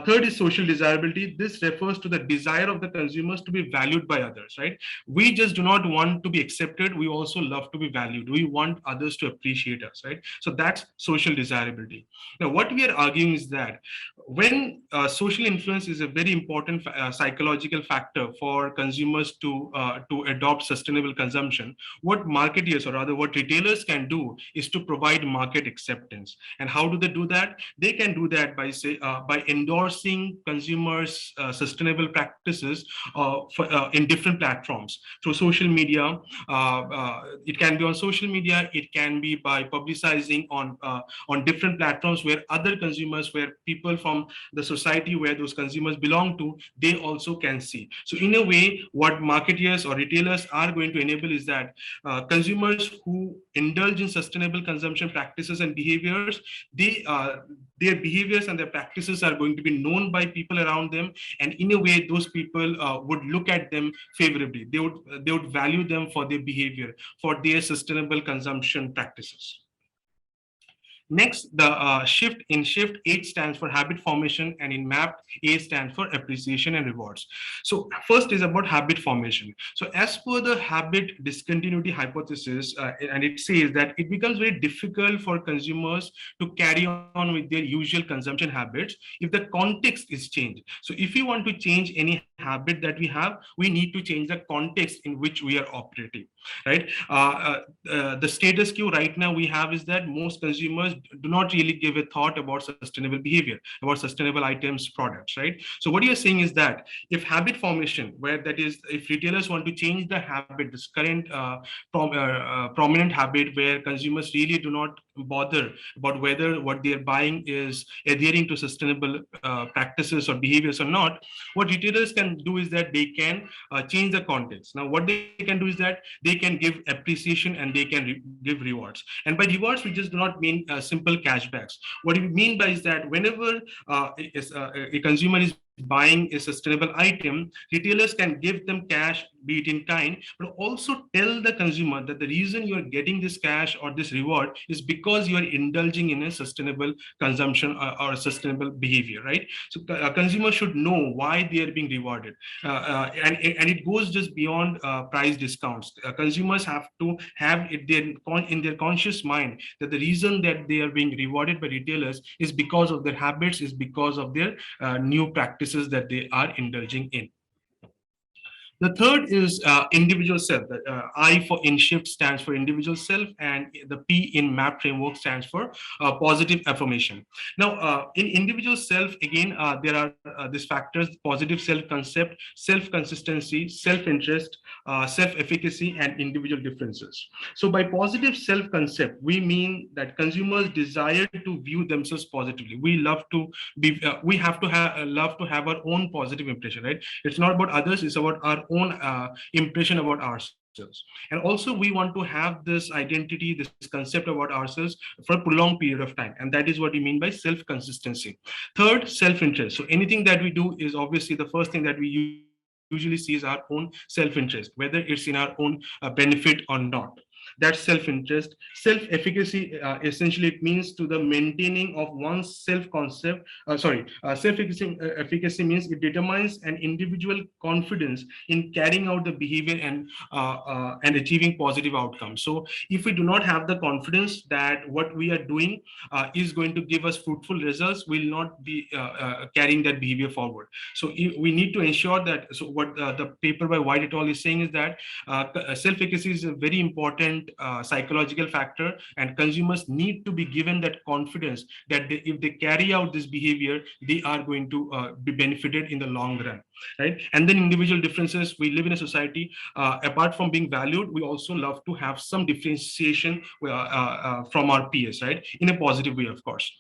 S6: Third is social desirability. This refers to the desire of the consumers to be valued by others, right? We just do not want to be accepted. We also love to be valued. We want others to appreciate us, right? So that's social desirability. Now, what we are arguing is that when social influence is a very important psychological factor for consumers to adopt sustainable consumption, what marketeers, or rather what retailers can do is to provide market acceptance. And how do they do that? They can do that by endorsing consumers' sustainable practices in different platforms through social media. It can be on social media. It can be by publicizing on different platforms where other consumers, where people from the society where those consumers belong to, they also can see. So in a way, what marketeers or retailers are going to enable is that consumers who indulge in sustainable consumption practices and behaviors, their behaviors and their practices are going to be known by people around them, and in a way those people would look at them favorably. They would value them for their behavior, for their sustainable consumption practices. Next, the shift 8 stands for habit formation, and in MAP, A stands for appreciation and rewards. So first is about habit formation. So as per the habit discontinuity hypothesis, and it says that it becomes very difficult for consumers to carry on with their usual consumption habits if the context is changed. So if we want to change any habit that we have, we need to change the context in which we are operating, right? The status quo right now we have is that most consumers do not really give a thought about sustainable behavior, about sustainable items, products, right? So what you're saying is that if habit formation, where that is, if retailers want to change the habit, this current prominent habit where consumers really do not bother about whether what they're buying is adhering to sustainable practices or behaviors or not, what retailers can do is that they can change the context. Now, what they can do is that they can give appreciation and they can give rewards. And by rewards, we just do not mean simple cashbacks. What we mean by is that whenever a consumer is buying a sustainable item, retailers can give them cash, be it in kind, but also tell the consumer that the reason you're getting this cash or this reward is because you're indulging in a sustainable consumption or a sustainable behavior, right? So consumers should know why they are being rewarded. And it goes just beyond price discounts. Consumers have to have it in their conscious mind that the reason that they are being rewarded by retailers is because of their habits, is because of their new practices that they are indulging in. The third is individual self. The I for in shift stands for individual self, and the P in MAP framework stands for positive affirmation. Now, in individual self, again, there are these factors: positive self-concept, self-consistency, self-interest, self-efficacy, and individual differences. So by positive self-concept, we mean that consumers desire to view themselves positively. We love to be, we have to love to have our own positive impression, right? It's not about others, it's about our own impression about ourselves. And also we want to have this identity, this concept about ourselves for a prolonged period of time. And that is what we mean by self-consistency. Third, self-interest. So anything that we do is obviously the first thing that we usually see is our own self-interest, whether it's in our own benefit or not. That's self-interest. Self-efficacy, essentially it means to the maintaining of one's self-concept. Self-efficacy means it determines an individual confidence in carrying out the behavior and achieving positive outcomes. So if we do not have the confidence that what we are doing is going to give us fruitful results, we'll not be carrying that behavior forward. So we need to ensure that, so what the paper by White et al. Is saying is that self-efficacy is a very important psychological factor, and consumers need to be given that confidence that if they carry out this behavior, they are going to be benefited in the long run, right? And then individual differences. We live in a society, apart from being valued, we also love to have some differentiation from our peers, right? In a positive way, of course.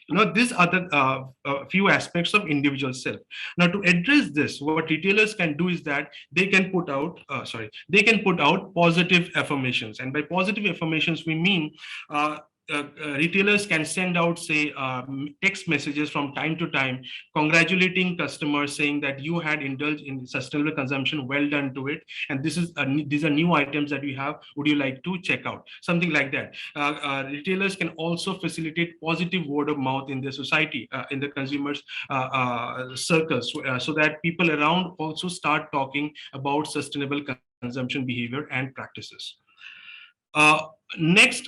S6: Now, these are the few aspects of individual self. Now, to address this, what retailers can do is that they can put out, positive affirmations. And by positive affirmations, we mean retailers can send out, say, text messages from time to time, congratulating customers, saying that you had indulged in sustainable consumption, well done to it, and these are new items that we have, would you like to check out, something like that. Retailers can also facilitate positive word of mouth in their society, in the consumers circles, so that people around also start talking about sustainable consumption behavior and practices. Next,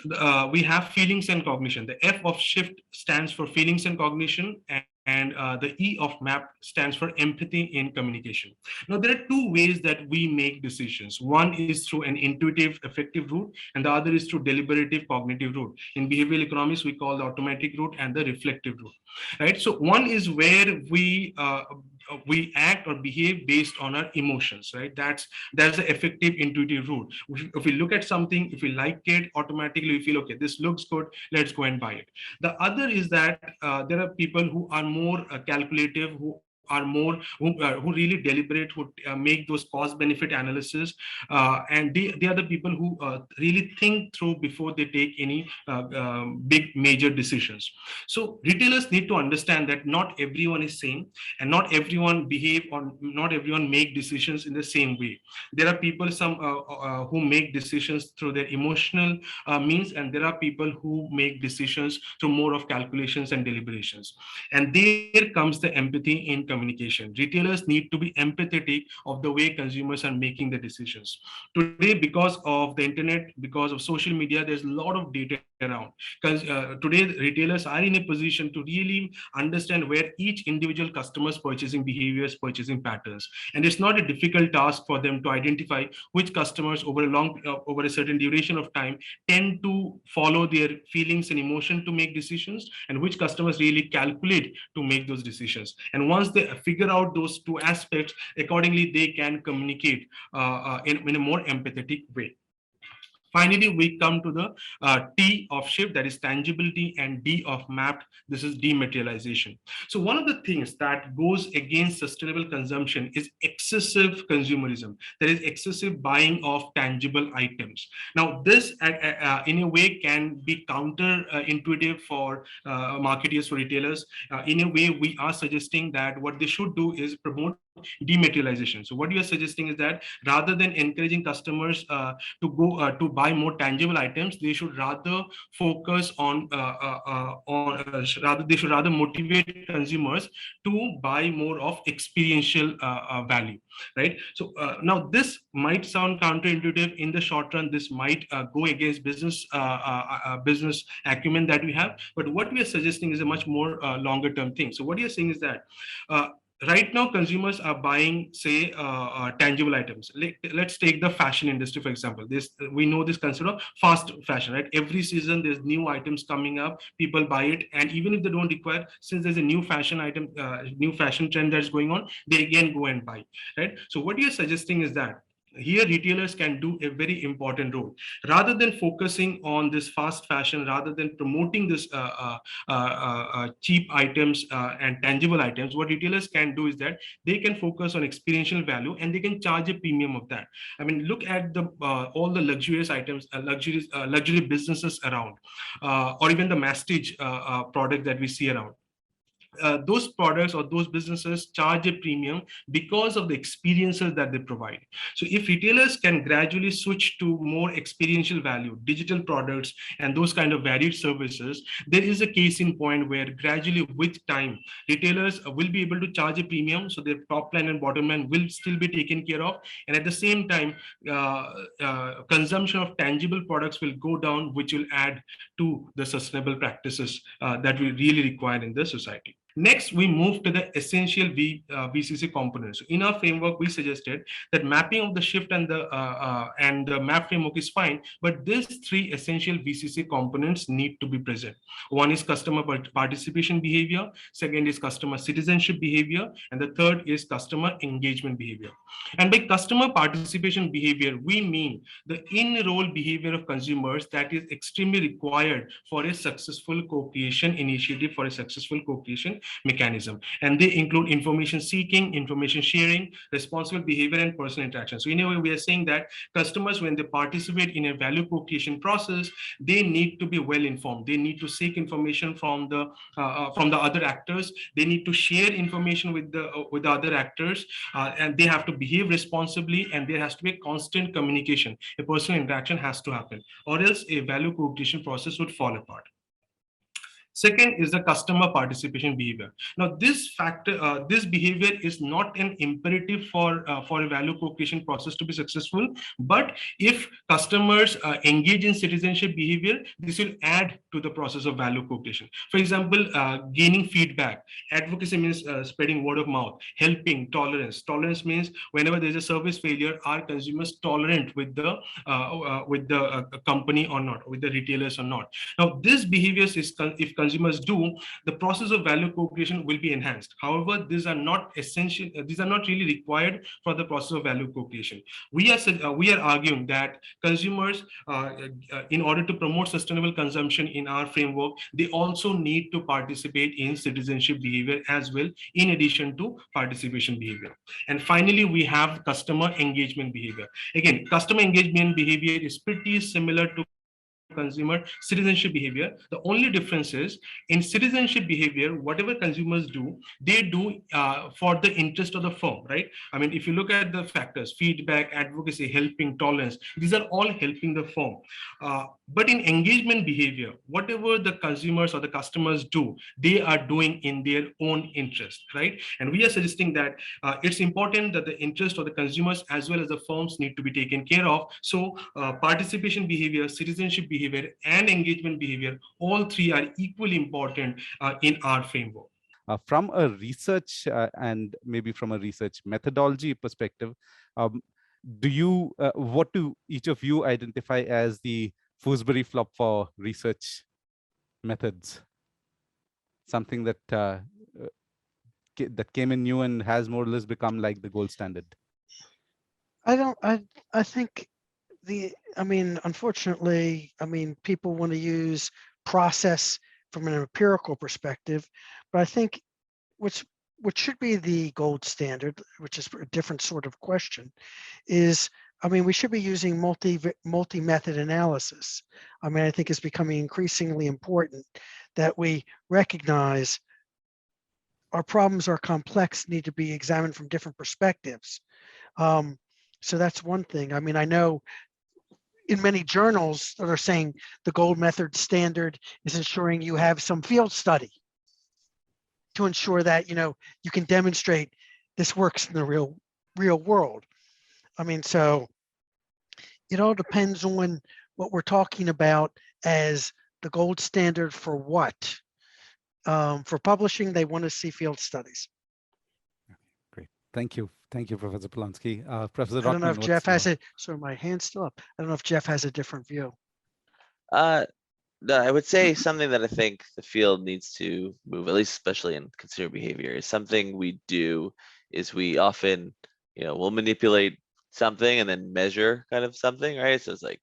S6: we have feelings and cognition. The F of shift stands for feelings and cognition, and the E of MAP stands for empathy in communication. Now, there are two ways that we make decisions. One is through an intuitive, effective route, and the other is through deliberative, cognitive route. In behavioral economics, we call the automatic route and the reflective route, right? So one is where we act or behave based on our emotions, right? That's the effective intuitive route. If we look at something, if we like it, automatically we feel, okay, this looks good, let's go and buy it. The other is that there are people who are more calculative, who are more, who really deliberate, who make those cost benefit analysis, and they are the people who really think through before they take any big major decisions. So retailers need to understand that not everyone is same, and not everyone behave, or not everyone make decisions in the same way. There are people who make decisions through their emotional means, and there are people who make decisions through more of calculations and deliberations. And there comes the empathy in communication. Retailers need to be empathetic of the way consumers are making the decisions. Today, because of the internet, because of social media, there's a lot of data around. Because today, retailers are in a position to really understand where each individual customer's purchasing behaviors, purchasing patterns. And it's not a difficult task for them to identify which customers over a certain duration of time tend to follow their feelings and emotion to make decisions, and which customers really calculate to make those decisions. And once they figure out those two aspects, accordingly, they can communicate in a more empathetic way. Finally, we come to the T of shift, that is tangibility, and D of mapped, this is dematerialization. So one of the things that goes against sustainable consumption is excessive consumerism. There is excessive buying of tangible items. Now, this in a way can be counterintuitive for marketers, for retailers. In a way, we are suggesting that what they should do is promote dematerialization. So what you are suggesting is that rather than encouraging customers to go to buy more tangible items, they should rather focus on they should rather motivate consumers to buy more of experiential value, right? So now this might sound counterintuitive in the short run. This might go against business acumen that we have, but what we are suggesting is a much more longer term thing. So what you're saying is that right now, consumers are buying, say, tangible items. Let's take the fashion industry, for example. We know this concept of fast fashion, right? Every season, there's new items coming up. People buy it, and even if they don't require, since there's a new fashion item, new fashion trend that's going on, they again go and buy, right? So what you're suggesting is that here retailers can do a very important role. Rather than focusing on this fast fashion, rather than promoting this cheap items and tangible items, what retailers can do is that they can focus on experiential value, and they can charge a premium of that. I mean, look at the all the luxurious items, luxury businesses around, or even the masstige product that we see around. Those products or those businesses charge a premium because of the experiences that they provide. So if retailers can gradually switch to more experiential value, digital products, and those kind of varied services, there is a case in point where gradually with time, retailers will be able to charge a premium, so their top line and bottom line will still be taken care of. And at the same time, consumption of tangible products will go down, which will add to the sustainable practices that we really require in the society. Next, we move to the essential VCC components. So in our framework, we suggested that mapping of the shift and the map framework is fine, but these three essential VCC components need to be present. One is customer participation behavior, second is customer citizenship behavior, and the third is customer engagement behavior. And by customer participation behavior, we mean the in-role behavior of consumers that is extremely required for a successful co-creation initiative, for a successful co-creation mechanism. And they include information seeking, information sharing, responsible behavior, and personal interaction. So in a way, we are saying that customers, when they participate in a value co-creation process, they need to be well informed. They need to seek information from the other actors. They need to share information with the other actors, and they have to behave responsibly, and there has to be a constant communication. A personal interaction has to happen, or else a value co-creation process would fall apart. Second is the customer participation behavior. Now, this behavior is not an imperative for a value co-creation process to be successful. But if customers engage in citizenship behavior, this will add to the process of value co-creation. For example, gaining feedback. Advocacy means spreading word of mouth. Helping, tolerance. Tolerance means whenever there's a service failure, are consumers tolerant with the company or not, with the retailers or not? Now, this behavior is if consumers do, the process of value co-creation will be enhanced. However, these are not essential, these are not really required for the process of value co-creation. We are arguing that consumers, in order to promote sustainable consumption in our framework, they also need to participate in citizenship behavior as well, in addition to participation behavior. And finally, we have customer engagement behavior. Again, customer engagement behavior is pretty similar to consumer citizenship behavior. The only difference is in citizenship behavior, whatever consumers do, they do for the interest of the firm, right? I mean, if you look at the factors, feedback, advocacy, helping, tolerance, these are all helping the firm. But in engagement behavior, whatever the consumers or the customers do, they are doing in their own interest, right? And we are suggesting that it's important that the interest of the consumers as well as the firms need to be taken care of. So participation behavior, citizenship behavior, and engagement behavior, all three are equally important in our framework.
S1: From a research and maybe from a research methodology perspective, what do each of you identify as the Foosbury flop for research methods? Something that that came in new and has more or less become like the gold standard.
S4: I think unfortunately, people want to use process from an empirical perspective, but I think what should be the gold standard, which is a different sort of question, is we should be using multi-method analysis. I think it's becoming increasingly important that we recognize our problems are complex, need to be examined from different perspectives. So that's one thing. I know in many journals that are saying the gold method standard is ensuring you have some field study to ensure that you can demonstrate this works in the real world. So it all depends on what we're talking about as the gold standard for what. For publishing, they want to see field studies.
S1: Great, thank you, Professor Polonsky. Professor Rotman,
S4: I don't know if Jeff has it. So my hand's still up. I don't know if Jeff has a different view.
S3: No, I would say something that I think the field needs to move, at least especially in consumer behavior, is something we do is we often, we'll manipulate something and then measure kind of something, right? So it's like,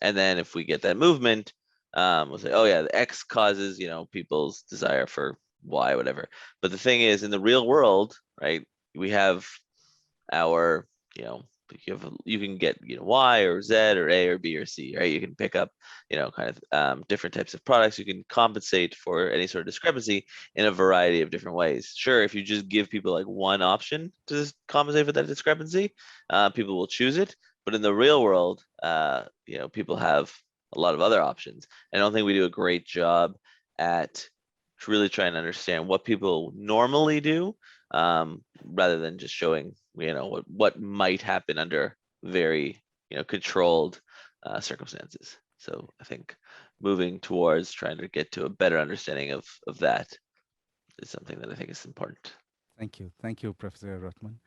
S3: and then if we get that movement, we'll say, oh yeah, the X causes, people's desire for Y, whatever. But the thing is, in the real world, right, we have our, you can get Y or Z or A or B or C, right? You can pick up kind of different types of products. You can compensate for any sort of discrepancy in a variety of different ways. Sure, if you just give people like one option to compensate for that discrepancy, people will choose it. But in the real world, people have a lot of other options. I don't think we do a great job at really trying to understand what people normally do, rather than just showing what might happen under very controlled circumstances. So I think moving towards trying to get to a better understanding of that is something that I think is important.
S1: Thank you, Professor Rotman.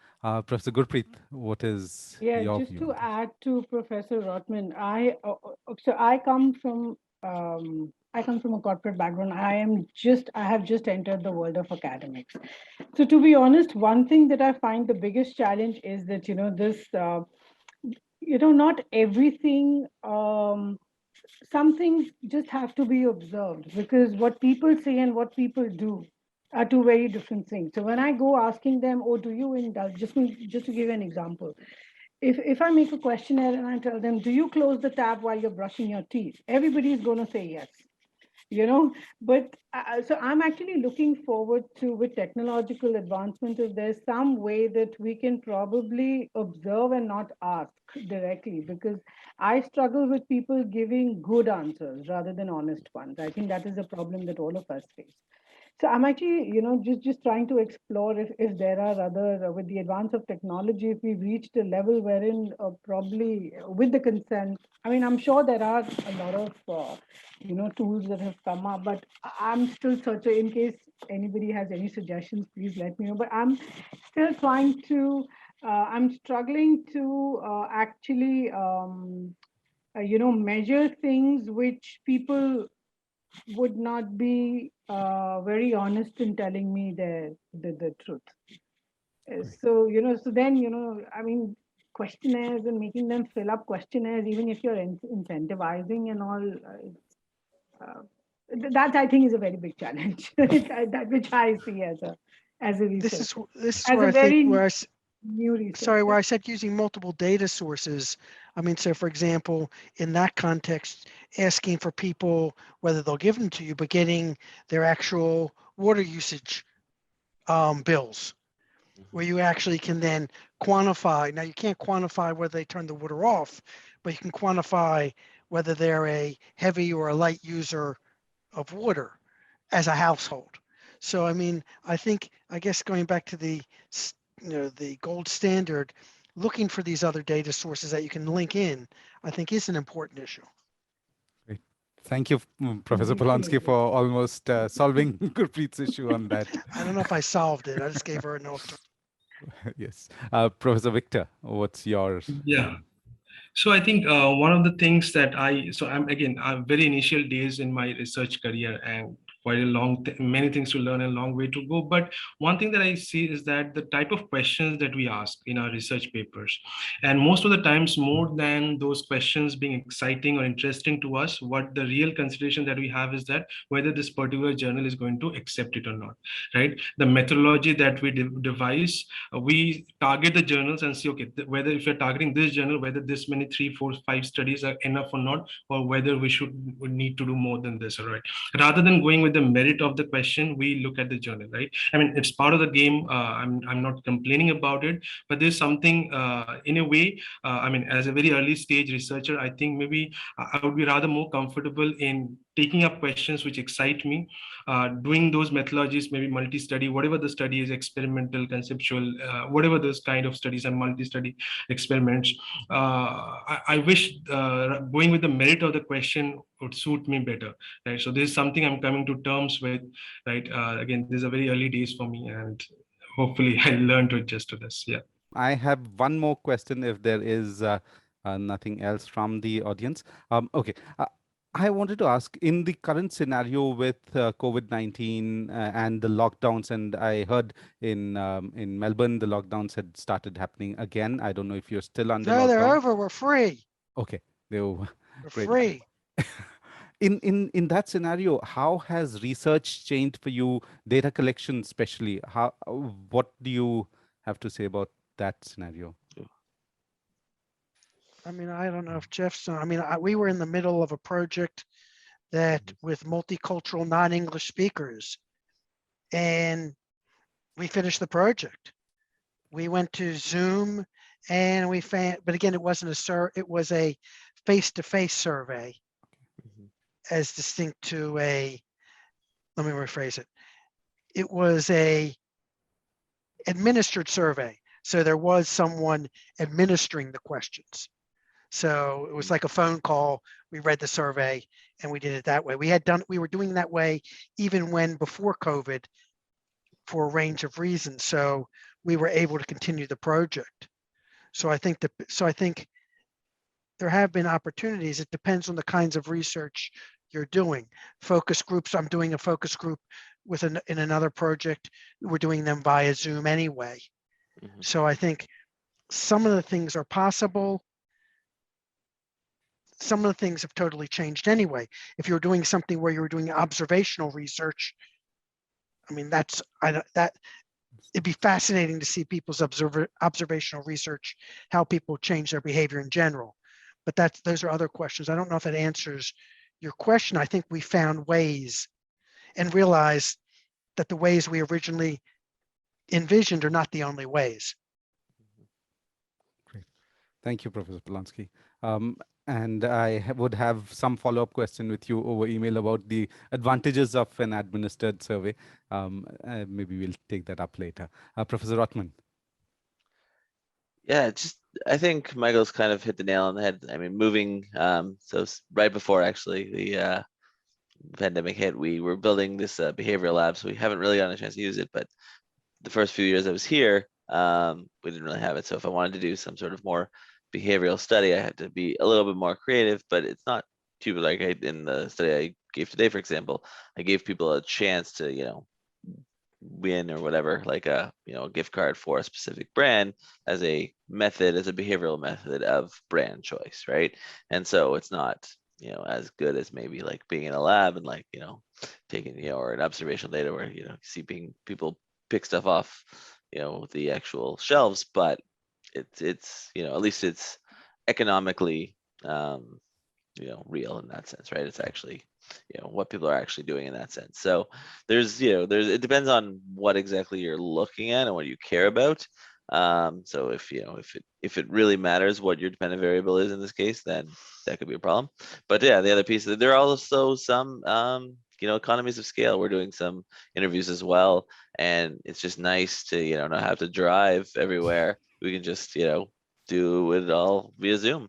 S1: Professor Gurpreet, what is your view?
S5: Just to add to Professor Rotman, I come from a corporate background. I have just entered the world of academics. So to be honest, one thing that I find the biggest challenge is that not everything. Some things just have to be observed, because what people say and what people do are two very different things. So when I go asking them, oh, do you indulge, just to give an example, if I make a questionnaire and I tell them, do you close the tap while you're brushing your teeth? Everybody is going to say yes, but so I'm actually looking forward to, with technological advancement, if there's some way that we can probably observe and not ask directly, because I struggle with people giving good answers rather than honest ones. I think that is a problem that all of us face. So I'm actually, just trying to explore if there are other, with the advance of technology, if we've reached a level wherein probably with the consent, I'm sure there are a lot of, tools that have come up, but I'm still searching. In case anybody has any suggestions, please let me know. But I'm still trying to, I'm struggling to actually, measure things which people would not be very honest in telling me the truth. So, so then, I mean, questionnaires and making them fill up questionnaires, even if you're incentivizing and all, that I think is a very big challenge. That which I see as a researcher.
S4: This is
S5: as
S4: where
S5: a
S4: I think
S5: very new researcher.
S4: sorry, where I said using multiple data sources. I mean, so for example, in that context, asking for people whether they'll give them to you, but getting their actual water usage bills, where you actually can then quantify. Now you can't quantify whether they turn the water off, but you can quantify whether they're a heavy or a light user of water as a household. So, I mean, I guess going back to the gold standard, looking for these other data sources that you can link in, I think is an important issue.
S1: Great. Thank you, Professor Polonsky, for almost solving Gurpreet's issue on that.
S4: I don't know if I solved it. I just gave her a note.
S1: Yes. Professor Victor, what's yours?
S6: Yeah. So I think one of the things that I'm very initial days in my research career, and quite a many things to learn, a long way to go. But one thing that I see is that the type of questions that we ask in our research papers, and most of the times, more than those questions being exciting or interesting to us, what the real consideration that we have is that whether this particular journal is going to accept it or not, right? The methodology that we devise, we target the journals and see, okay, whether if you're targeting this journal, whether this many 3, 4, 5 studies are enough or not, or whether we need to do more than this, all right? Rather than going with the merit of the question, we look at the journal, right? I mean, it's part of the game. I'm not complaining about it, but there's something in a way, I mean, as a very early stage researcher, I think maybe I would be rather more comfortable in taking up questions which excite me, doing those methodologies, maybe multi-study, whatever the study is, experimental, conceptual, whatever those kind of studies and multi-study experiments. I wish going with the merit of the question would suit me better, right? So this is something I'm coming to terms with, right? Again, these are very early days for me, and hopefully I'll learn to adjust to this. Yeah.
S1: I have one more question if there is nothing else from the audience. Okay. I wanted to ask, in the current scenario with COVID-19 and the lockdowns, and I heard in Melbourne, the lockdowns had started happening again. I don't know if you're still under lockdown.
S4: No, they're over. We're free.
S1: Okay. We're
S4: free.
S1: In that scenario, how has research changed for you, data collection especially? What do you have to say about that scenario?
S4: I mean, I don't know if Jeff's, I mean, we were in the middle of a project that with multicultural non-English speakers, and we finished the project. We went to Zoom and we found, but again, it wasn't it was a face-to-face survey as distinct to let me rephrase it. It was a administered survey. So there was someone administering the questions. So it was like a phone call. We read the survey and we did it that way. We were doing that way even before COVID for a range of reasons. So we were able to continue the project. So I think there have been opportunities. It depends on the kinds of research you're doing. Focus groups, I'm doing a focus group in another project. We're doing them via Zoom anyway. Mm-hmm. So I think some of the things are possible. Some of the things have totally changed anyway. If you're doing something where you're doing observational research, I mean, it'd be fascinating to see people's observational research, how people change their behavior in general. But those are other questions. I don't know if that answers your question. I think we found ways and realized that the ways we originally envisioned are not the only ways.
S1: Great. Thank you, Professor Polonsky. And I would have some follow-up question with you over email about the advantages of an administered survey. Maybe we'll take that up later. Professor Rotman.
S3: Yeah, I think Michael's kind of hit the nail on the head. I mean, moving, so right before actually the pandemic hit, we were building this behavioral lab, so we haven't really gotten a chance to use it, but the first few years I was here, we didn't really have it. So if I wanted to do some sort of more behavioral study, I had to be a little bit more creative, but it's not too like in the study I gave today, for example, I gave people a chance to, you know, win or whatever, like a, you know, a gift card for a specific brand as a method, as a behavioral method of brand choice, right? And so it's not, you know, as good as maybe like being in a lab and like, you know, taking, you know, or an observational data where, you know, see people pick stuff off, you know, the actual shelves, but it's, you know, at least it's economically, you know, real in that sense, right? It's actually, you know, what people are actually doing in that sense. So there's, you know, it depends on what exactly you're looking at and what you care about. So if, you know, if it really matters what your dependent variable is in this case, then that could be a problem. But yeah, the other piece, there are also some, you know, economies of scale. We're doing some interviews as well, and it's just nice to, you know, not have to drive everywhere. We can just, you know, do it all via Zoom,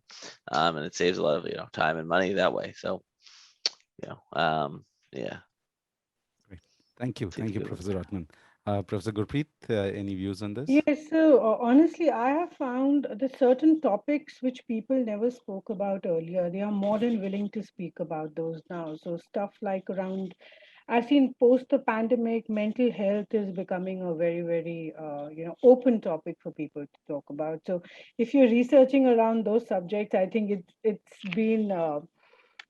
S3: and it saves a lot of, you know, time and money that way. So, you know, yeah.
S1: Great. Thank you, Professor Rotman. Professor Gurpreet, any views on this?
S5: Yes, so honestly, I have found that certain topics which people never spoke about earlier, they are more than willing to speak about those now. So stuff like around, I've seen post the pandemic, mental health is becoming a very, very, you know, open topic for people to talk about. So if you're researching around those subjects, I think it's been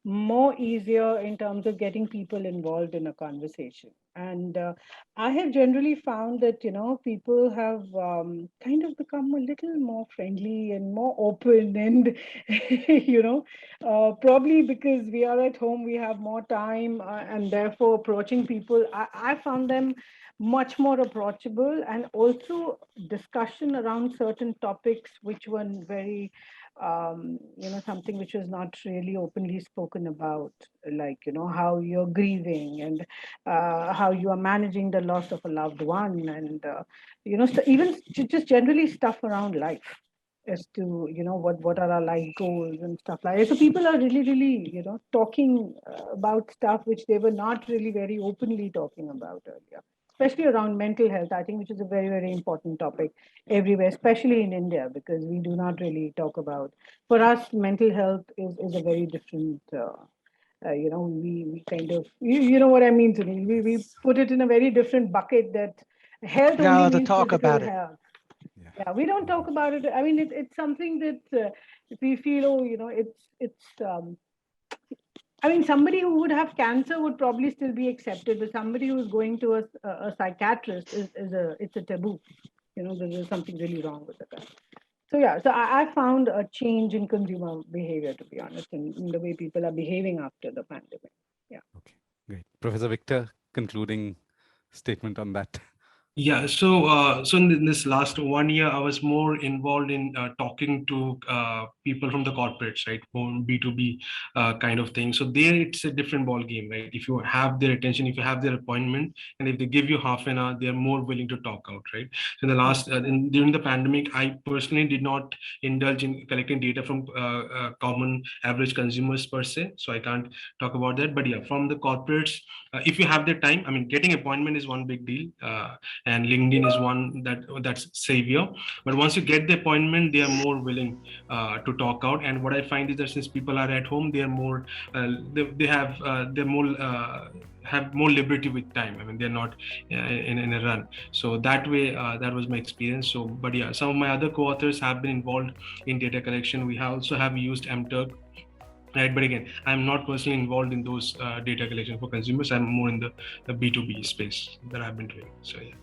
S5: more easier in terms of getting people involved in a conversation. And I have generally found that, you know, people have kind of become a little more friendly and more open and, you know, probably because we are at home, we have more time and therefore approaching people. I found them much more approachable, and also discussion around certain topics which were very you know, something which was not really openly spoken about, like, you know, how you're grieving and how you are managing the loss of a loved one, and you know, even just generally stuff around life as to, you know, what are our life goals and stuff like that. So people are really, you know, talking about stuff which they were not really very openly talking about earlier, especially around mental health, I think, which is a very, very important topic everywhere, especially in India, because we do not really talk about. For us, mental health is a very different, you know, we kind of, you know what I mean, Sunil? We put it in a very different bucket that health only
S4: Yeah, to
S5: means
S4: talk
S5: physical
S4: about it.
S5: health. Yeah, we don't talk about it. I mean, it's something that we feel, oh, you know, I mean, somebody who would have cancer would probably still be accepted, but somebody who's going to a psychiatrist it's a taboo. You know, there's something really wrong with the guy. So yeah, so I found a change in consumer behavior, to be honest, in the way people are behaving after the pandemic. Yeah.
S1: Okay, great. Professor Victor, concluding statement on that.
S6: Yeah, so in this last 1 year, I was more involved in talking to people from the corporates, right, more B2B kind of thing. So there, it's a different ball game, right? If you have their attention, if you have their appointment, and if they give you half an hour, they are more willing to talk out, right? So in the last during the pandemic, I personally did not indulge in collecting data from common average consumers per se, so I can't talk about that. But yeah, from the corporates, if you have the time, I mean, getting appointment is one big deal. And LinkedIn is one that's savior. But once you get the appointment, they are more willing to talk out. And what I find is that since people are at home, they are more they're more have more liberty with time. I mean, they're not in a run. So that way, that was my experience. So, but yeah, some of my other co-authors have been involved in data collection. We also have used MTurk. Right, but again, I'm not personally involved in those data collection for consumers. I'm more in the B2B space that I've been doing. So yeah.